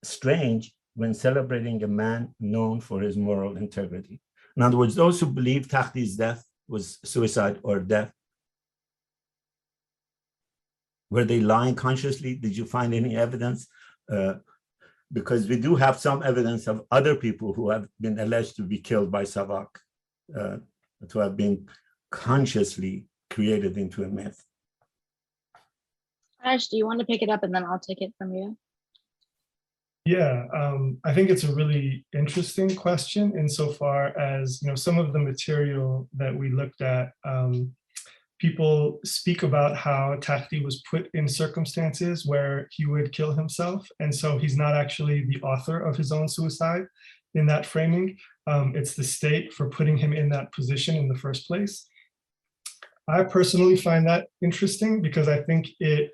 strange when celebrating a man known for his moral integrity? In other words, those who believe Takhti's death was suicide or death, were they lying consciously? Did you find any evidence? Because we do have some evidence of other people who have been alleged to be killed by Savak, to have been consciously created into a myth. Arash, do you want to pick it up and then I'll take it from you? Yeah, I think it's a really interesting question insofar as, some of the material that we looked at, people speak about how Takhti was put in circumstances where he would kill himself. And so he's not actually the author of his own suicide in that framing. It's the state for putting him in that position in the first place. I personally find that interesting because I think it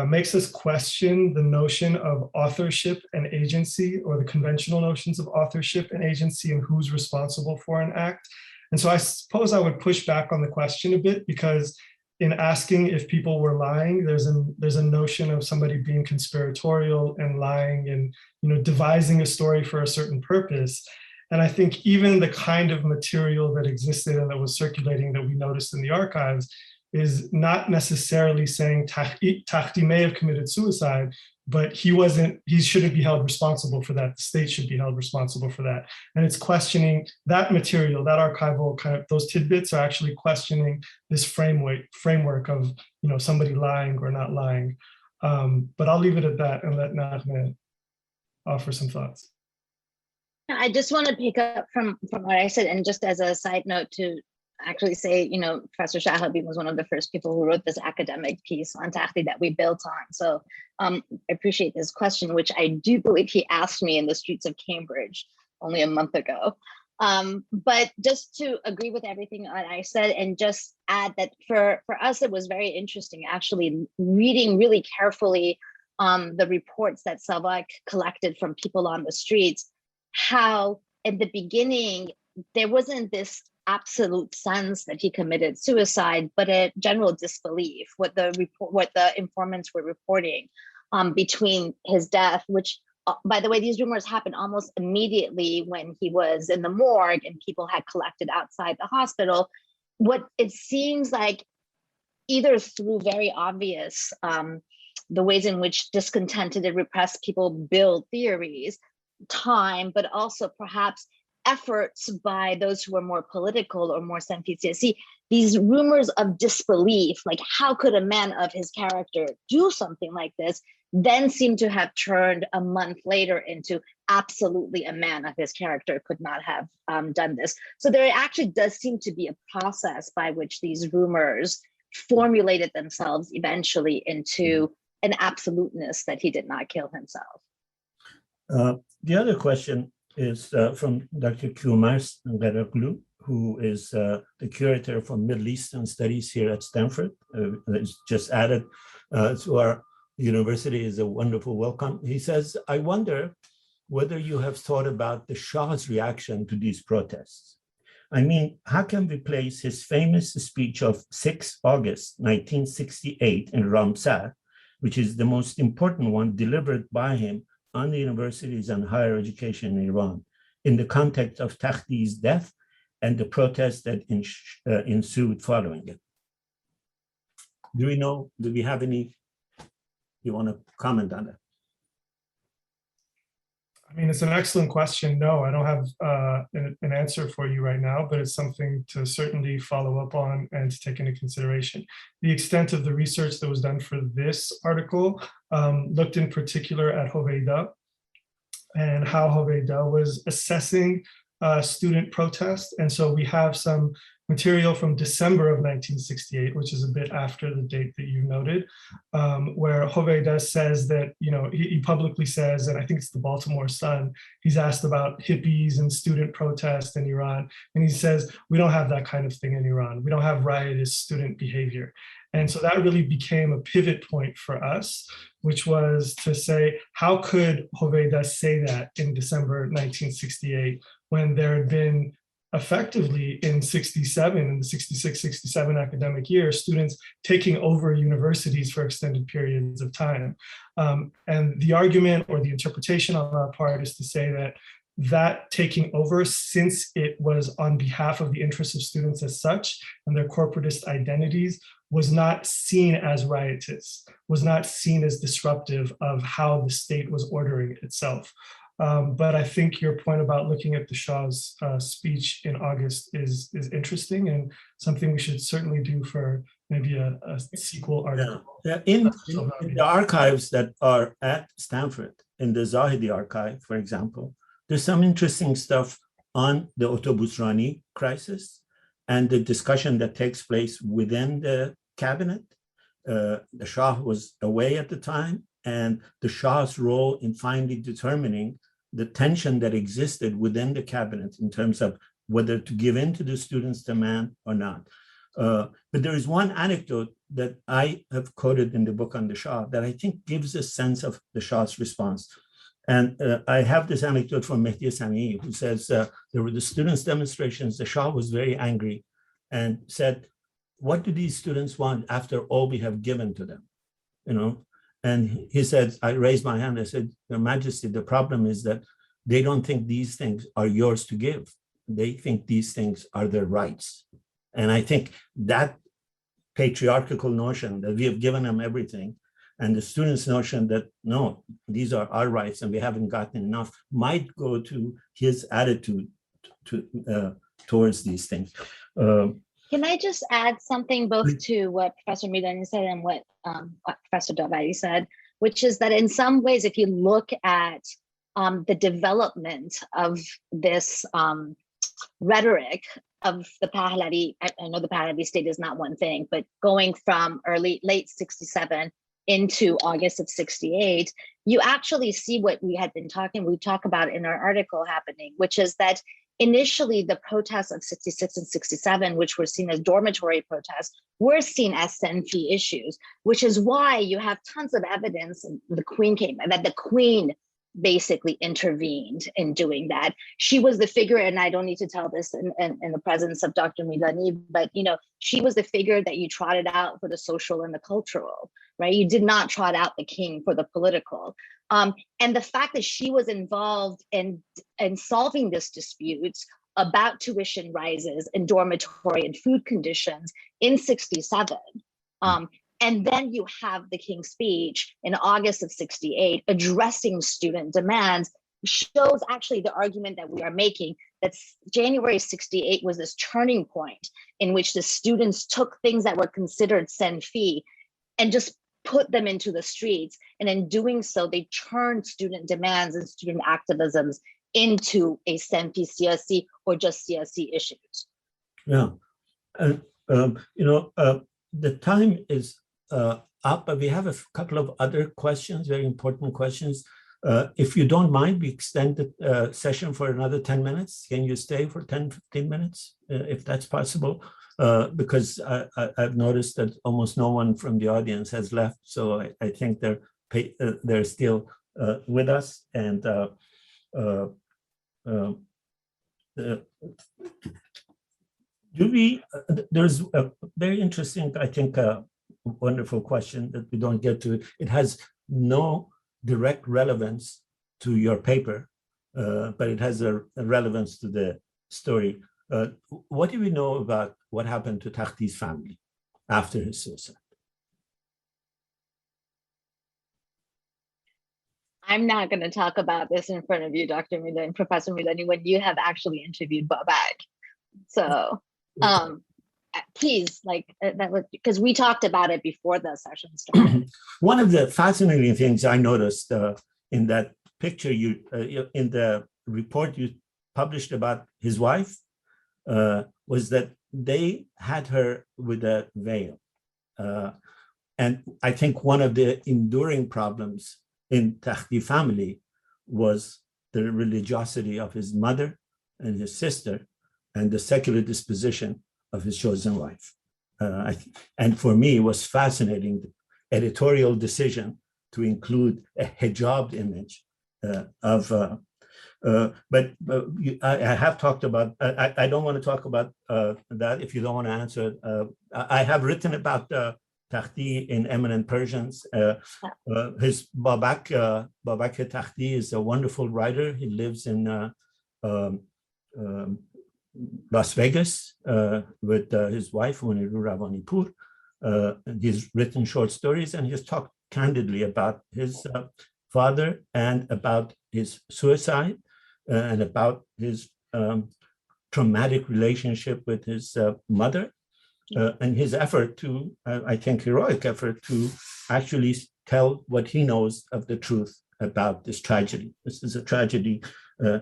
makes us question the notion of authorship and agency, or the conventional notions of authorship and agency and who's responsible for an act. And so I suppose I would push back on the question a bit, because in asking if people were lying, there's a notion of somebody being conspiratorial and lying and devising a story for a certain purpose. And I think even the kind of material that existed and that was circulating that we noticed in the archives is not necessarily saying Takhti may have committed suicide, but he shouldn't be held responsible for that. The state should be held responsible for that. And it's questioning that material, that archival kind of, those tidbits are actually questioning this framework of, somebody lying or not lying. But I'll leave it at that and let Naghmeh offer some thoughts. I just want to pick up from what I said, and just as a side note to actually say, Professor Sohrabi was one of the first people who wrote this academic piece on Takhti that we built on. So I appreciate this question, which I do believe he asked me in the streets of Cambridge only a month ago. But just to agree with everything that I said and just add that for us, it was very interesting actually reading really carefully the reports that Savak collected from people on the streets, how in the beginning, there wasn't this absolute sense that he committed suicide, but a general disbelief what the informants were reporting between his death, which by the way, these rumors happened almost immediately when he was in the morgue and people had collected outside the hospital. What it seems like, either through very obvious the ways in which discontented and repressed people build theories, time, but also perhaps efforts by those who were more political or more Senfi Siyasi, these rumors of disbelief, like how could a man of his character do something like this, then seem to have turned a month later into absolutely a man of his character could not have done this. So there actually does seem to be a process by which these rumors formulated themselves eventually into an absoluteness that he did not kill himself. The other question is from Dr. Gholamreza, who is the curator for Middle Eastern Studies here at Stanford. It's just added to our university. Is a wonderful welcome. He says, I wonder whether you have thought about the Shah's reaction to these protests. I mean, how can we place his famous speech of 6 August 1968 in Ramsar, which is the most important one delivered by him on the universities and higher education in Iran, in the context of Takhti's death and the protests that ensued following it? Do we have any, you want to comment on that? I mean, it's an excellent question. No, I don't have an answer for you right now, but it's something to certainly follow up on and to take into consideration. The extent of the research that was done for this article looked in particular at Hoveyda and how Hoveyda was assessing student protest. And so we have some material from December of 1968, which is a bit after the date that you noted, where Hoveyda says that, he publicly says, and I think it's the Baltimore Sun, he's asked about hippies and student protest in Iran. And he says, we don't have that kind of thing in Iran. We don't have riotous student behavior. And so that really became a pivot point for us, which was to say, how could Hoveyda say that in December 1968 when there had been effectively in 67, in the 66, 67 academic year, students taking over universities for extended periods of time. And the argument or the interpretation on our part is to say that taking over, since it was on behalf of the interests of students as such and their corporatist identities, was not seen as riotous, was not seen as disruptive of how the state was ordering itself. But I think your point about looking at the Shah's speech in August is interesting and something we should certainly do for maybe a sequel article. Yeah. In the archives that are at Stanford, in the Zahedi archive, for example, there's some interesting stuff on the Otobus Rani crisis and the discussion that takes place within the cabinet. The Shah was away at the time, and the Shah's role in finally determining the tension that existed within the cabinet in terms of whether to give in to the students' demand or not. But there is one anecdote that I have quoted in the book on the Shah that I think gives a sense of the Shah's response. And I have this anecdote from Mehdi Sami'i, who says there were the students' demonstrations. The Shah was very angry and said, "What do these students want after all we have given to them?" And he said, I raised my hand. I said, Your Majesty, the problem is that they don't think these things are yours to give. They think these things are their rights. And I think that patriarchal notion that we have given them everything, and the students' notion that, no, these are our rights and we haven't gotten enough, might go to his attitude towards these things. Can I just add something both to what Professor Midani said and what Professor Davari said, which is that in some ways, if you look at the development of this rhetoric of the Pahlavi, I know the Pahlavi state is not one thing, but going from late 67 into August of 68, you actually see what we talk about in our article happening, which is that initially, the protests of 66 and 67, which were seen as dormitory protests, were seen as Senfi issues, which is why you have tons of evidence that the Queen basically intervened in doing that. She was the figure, and I don't need to tell this in the presence of Dr. Midani, but she was the figure that you trotted out for the social and the cultural, right? You did not trot out the king for the political. And the fact that she was involved in solving this disputes about tuition rises and dormitory and food conditions in 67. And then you have the King's speech in August of 68 addressing student demands, shows actually the argument that we are making that January 68 was this turning point in which the students took things that were considered Senfi and just put them into the streets. And in doing so, they turned student demands and student activisms into a Senfi CSC or just CSC issues. Yeah. The time is up, but we have a couple of other questions, very important questions. If you don't mind, we extend the session for another 10 minutes. Can you stay for 10, 15 minutes, if that's possible? Because I've noticed that almost no one from the audience has left. So I think they're still with us. And uh, uh, uh, there's a very interesting, I think, wonderful question that we don't get to. It has no direct relevance to your paper, but it has a relevance to the story. What do we know about what happened to Takhti's family after his suicide? I'm not going to talk about this in front of you, Dr. Milani, Professor Milani, when you have actually interviewed Babak. So please, that was because we talked about it before the session started. One of the fascinating things I noticed in that picture, in the report you published about his wife, was that they had her with a veil. And I think one of the enduring problems in Takhti family was the religiosity of his mother and his sister and the secular disposition of his chosen wife. And for me, it was fascinating, the editorial decision to include a hijabbed image but I have talked about, I don't want to talk about that if you don't want to answer it. I have written about Takhti in Eminent Persians. His Babak Takhti is a wonderful writer. He lives in Las Vegas with his wife, Muniru Ravanipour. He's written short stories and he's talked candidly about his father and about his suicide and about his traumatic relationship with his mother and his effort to, I think, heroic effort to actually tell what he knows of the truth about this tragedy. This is a tragedy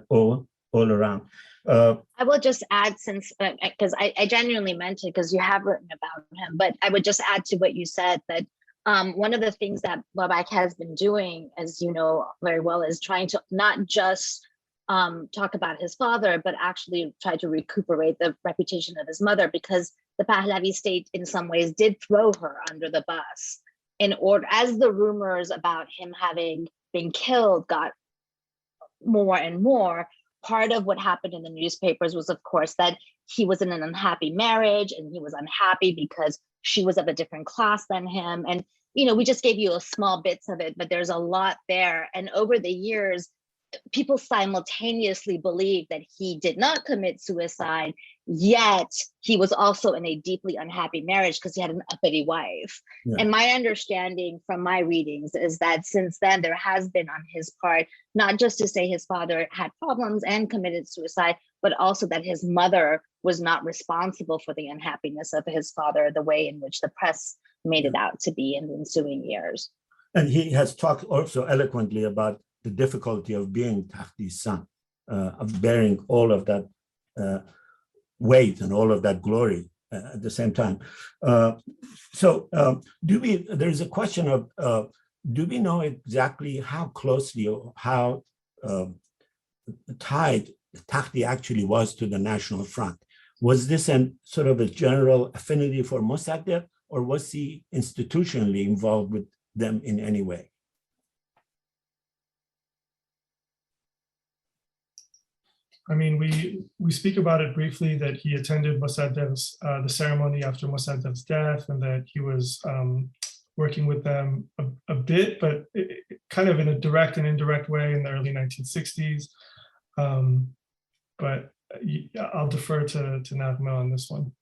all around. I will just add, since, because I genuinely meant it, because you have written about him, but I would just add to what you said that one of the things that Babak has been doing, as you know very well, is trying to not just talk about his father, but actually try to recuperate the reputation of his mother, because the Pahlavi state in some ways did throw her under the bus in order, as the rumors about him having been killed got more and more. Part of what happened in the newspapers was, of course, that he was in an unhappy marriage and he was unhappy because she was of a different class than him. And, you know, we just gave you a small bits of it, but there's a lot there. And over the years, people simultaneously believed that he did not commit suicide, yet he was also in a deeply unhappy marriage because he had an uppity wife. Yeah. And my understanding from my readings is that since then there has been on his part, not just to say his father had problems and committed suicide, but also that his mother was not responsible for the unhappiness of his father the way in which the press made it out to be in the ensuing years. And he has talked also eloquently about the difficulty of being Takhti's son, of bearing all of that weight and all of that glory at the same time. There's a question of, do we know exactly how closely or how tied Takhti actually was to the National Front? Was this sort of a general affinity for Mossadegh, or was he institutionally involved with them in any way? I mean, we speak about it briefly that he attended Mossadegh's the ceremony after Mossadegh's death, and that he was working with them a bit, but kind of in a direct and indirect way in the early 1960s. But I'll defer to Naghmeh on this one.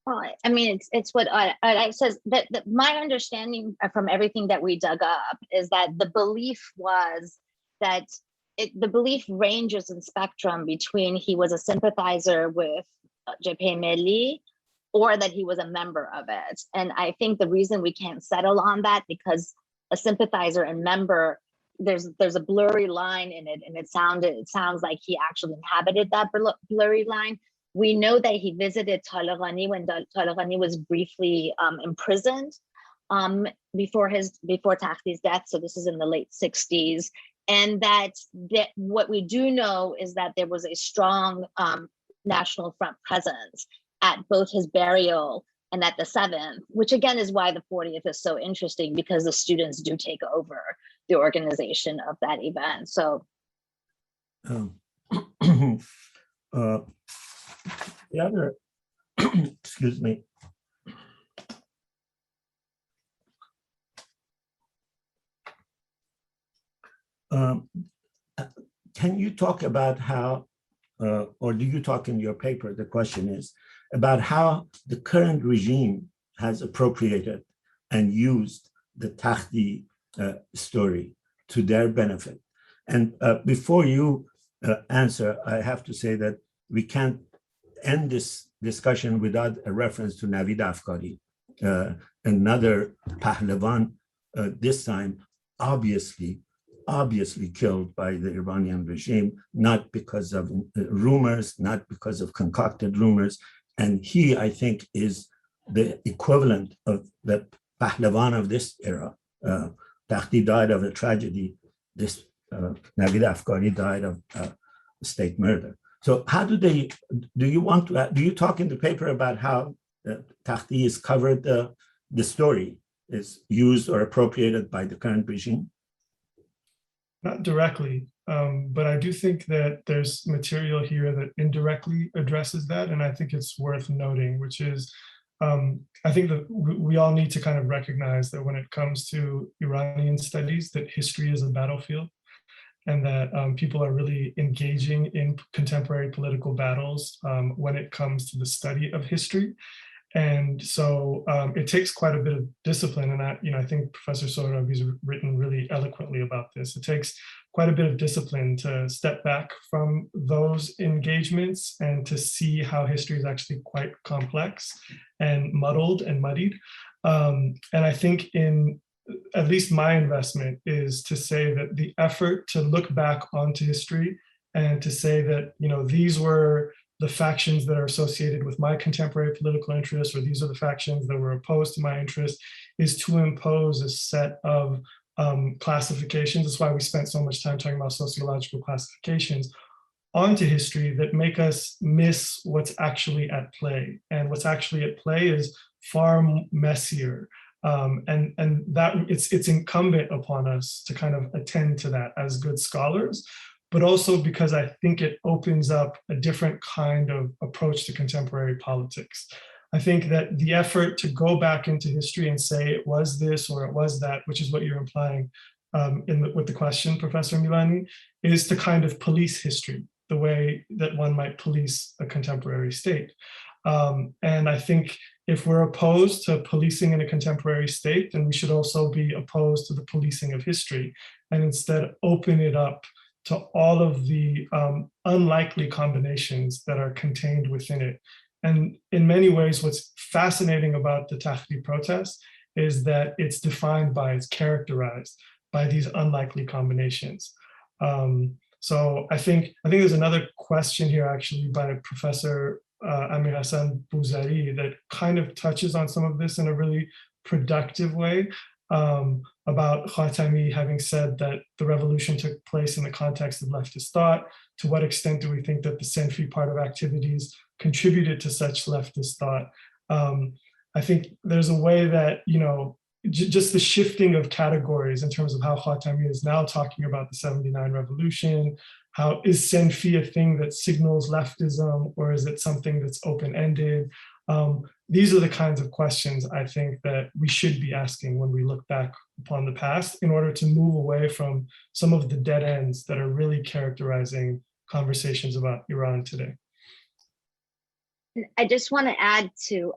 Well, I mean, it's what I says that my understanding from everything that we dug up is that the belief was that the belief ranges in spectrum between he was a sympathizer with Jabhe Milli or that he was a member of it. And I think the reason we can't settle on that, because a sympathizer and member, there's a blurry line in it, and it sounds like he actually inhabited that blurry line. We know that he visited Taleghani when Taleghani was briefly imprisoned before Takhti's death. So this is in the late 60s. And that what we do know is that there was a strong National Front presence at both his burial and at the 7th, which again is why the 40th is so interesting, because the students do take over the organization of that event. So Um, the other, excuse me. Can you talk about how, or do you talk in your paper, the question is, about how the current regime has appropriated and used the Takhti story to their benefit? And before you answer, I have to say that we can't end this discussion without a reference to Navid Afkari, another Pahlavan, this time obviously killed by the Iranian regime, not because of rumors, not because of concocted rumors. And he, I think, is the equivalent of the Pahlavan of this era. Takhti died of a tragedy. This Navid Afkari died of state murder. So how do you talk in the paper about how Takhti is covered, the story is used or appropriated by the current regime? Not directly, but I do think that there's material here that indirectly addresses that, and I think it's worth noting, which is, I think that we all need to kind of recognize that when it comes to Iranian studies, that history is a battlefield, and that people are really engaging in contemporary political battles when it comes to the study of history. And so it takes quite a bit of discipline, and I think Professor Sohrabi has written really eloquently about this. It takes quite a bit of discipline to step back from those engagements and to see how history is actually quite complex and muddled and muddied. And I think at least my investment is to say that the effort to look back onto history and to say that, these were the factions that are associated with my contemporary political interests, or these are the factions that were opposed to my interests, is to impose a set of classifications. That's why we spent so much time talking about sociological classifications onto history that make us miss what's actually at play. And what's actually at play is far messier. And that it's incumbent upon us to kind of attend to that as good scholars, but also because I think it opens up a different kind of approach to contemporary politics. I think that the effort to go back into history and say it was this or it was that, which is what you're implying with the question, Professor Milani, is to kind of police history the way that one might police a contemporary state. And I think if we're opposed to policing in a contemporary state, then we should also be opposed to the policing of history and instead open it up to all of the unlikely combinations that are contained within it. And in many ways, what's fascinating about the Takhti protest is that it's characterized by these unlikely combinations. So I think there's another question here actually by Professor Amir Hassan Bouzari that kind of touches on some of this in a really productive way. About Khatami having said that the revolution took place in the context of leftist thought. To what extent do we think that the Senfi part of activities contributed to such leftist thought? I think there's a way that, just the shifting of categories in terms of how Khatami is now talking about the 79 revolution. How is Senfi a thing that signals leftism, or is it something that's open-ended? These are the kinds of questions I think that we should be asking when we look back upon the past in order to move away from some of the dead ends that are really characterizing conversations about Iran today. I just want to add to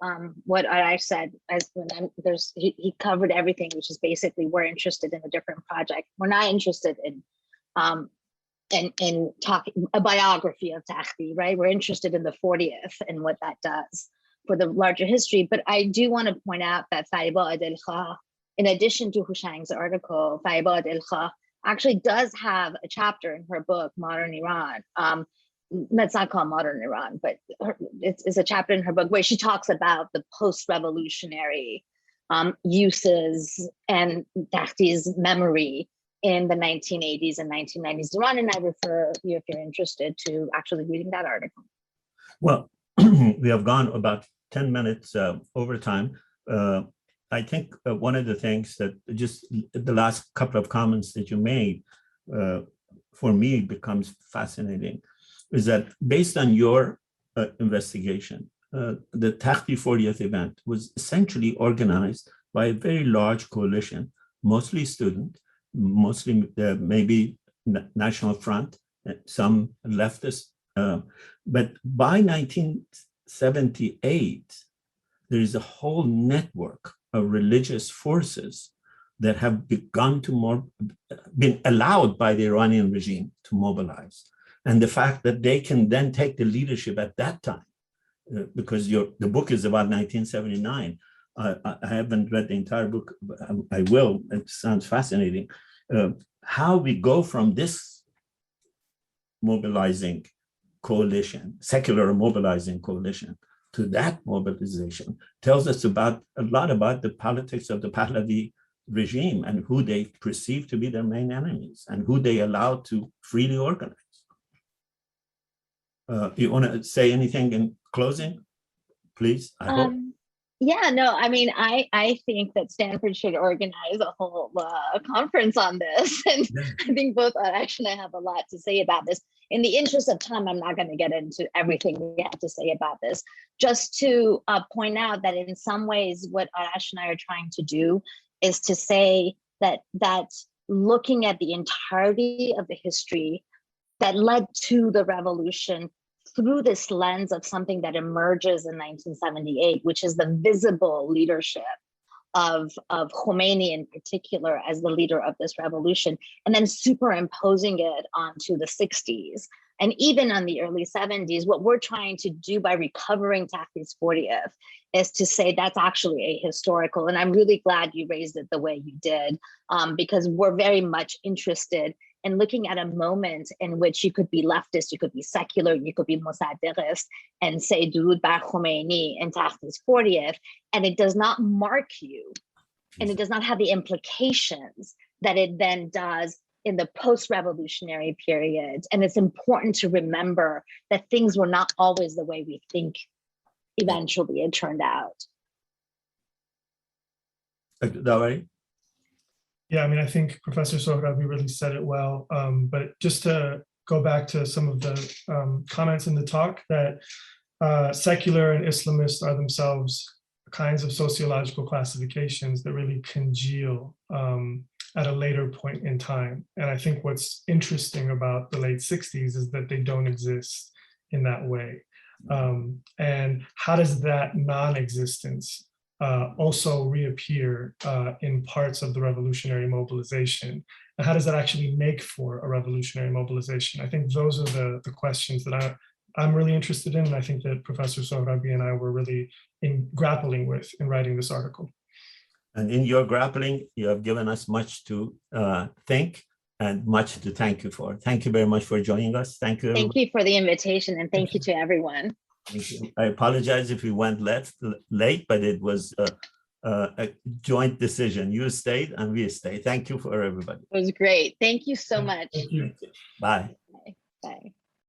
what Arash said. He covered everything, which is basically we're interested in a different project. We're not interested in talking a biography of Takhti, right? We're interested in the 40th and what that does for the larger history. But I do want to point out that Fariba Adel-Kha, in addition to Hushang's article, Fariba Adel-Kha actually does have a chapter in her book, Modern Iran. That's not called Modern Iran, but it's a chapter in her book where she talks about the post-revolutionary uses and Takhti's memory in the 1980s and 1990s Iran. And I refer you, if you're interested, to actually reading that article. Well, we have gone about 10 minutes over time. I think one of the things that just the last couple of comments that you made, for me becomes fascinating is that based on your investigation, the Takhti 40th event was essentially organized by a very large coalition, mostly student, mostly maybe National Front, some leftists. But by 1978, there is a whole network of religious forces that have been allowed by the Iranian regime to mobilize. And the fact that they can then take the leadership at that time, because the book is about 1979. I haven't read the entire book. I will. It sounds fascinating. How we go from this mobilizing coalition, secular mobilizing coalition, to that mobilization tells us a lot about the politics of the Pahlavi regime and who they perceive to be their main enemies and who they allow to freely organize. You want to say anything in closing, please? I hope. Yeah, no, I mean, I think that Stanford should organize a whole conference on this. And yeah. I think both Arash and I have a lot to say about this. In the interest of time, I'm not going to get into everything we have to say about this. Just to point out that in some ways, what Arash and I are trying to do is to say that looking at the entirety of the history that led to the revolution through this lens of something that emerges in 1978, which is the visible leadership of Khomeini in particular as the leader of this revolution, and then superimposing it onto the 60s. And even on the early 70s, what we're trying to do by recovering Takhti's 40th is to say that's actually a historical, and I'm really glad you raised it the way you did, because we're very much interested in looking at a moment in which you could be leftist, you could be secular, you could be Mossadegist, and say Durud bar Khomeini and Takhti's 40th, and it does not mark you, and it does not have the implications that it then does in the post-revolutionary period. And it's important to remember that things were not always the way we think eventually it turned out. Davari? Yeah, I mean, I think Professor Sohrabi really said it well, but just to go back to some of the comments in the talk, that secular and Islamist are themselves kinds of sociological classifications that really congeal at a later point in time. And I think what's interesting about the late 60s is that they don't exist in that way. And how does that non-existence also reappear in parts of the revolutionary mobilization? And how does that actually make for a revolutionary mobilization? I think those are the questions that I'm really interested in, and I think that Professor Sohrabi and I were really grappling with in writing this article. And in your grappling, you have given us much to think and much to thank you for. Thank you very much for joining us. Thank you. Thank you for the invitation, and thank you to everyone. Thank you. I apologize if we went late, but it was a joint decision. You stayed and we stayed. Thank you for everybody. It was great. Thank you so much. Thank you. Bye. Bye. Bye.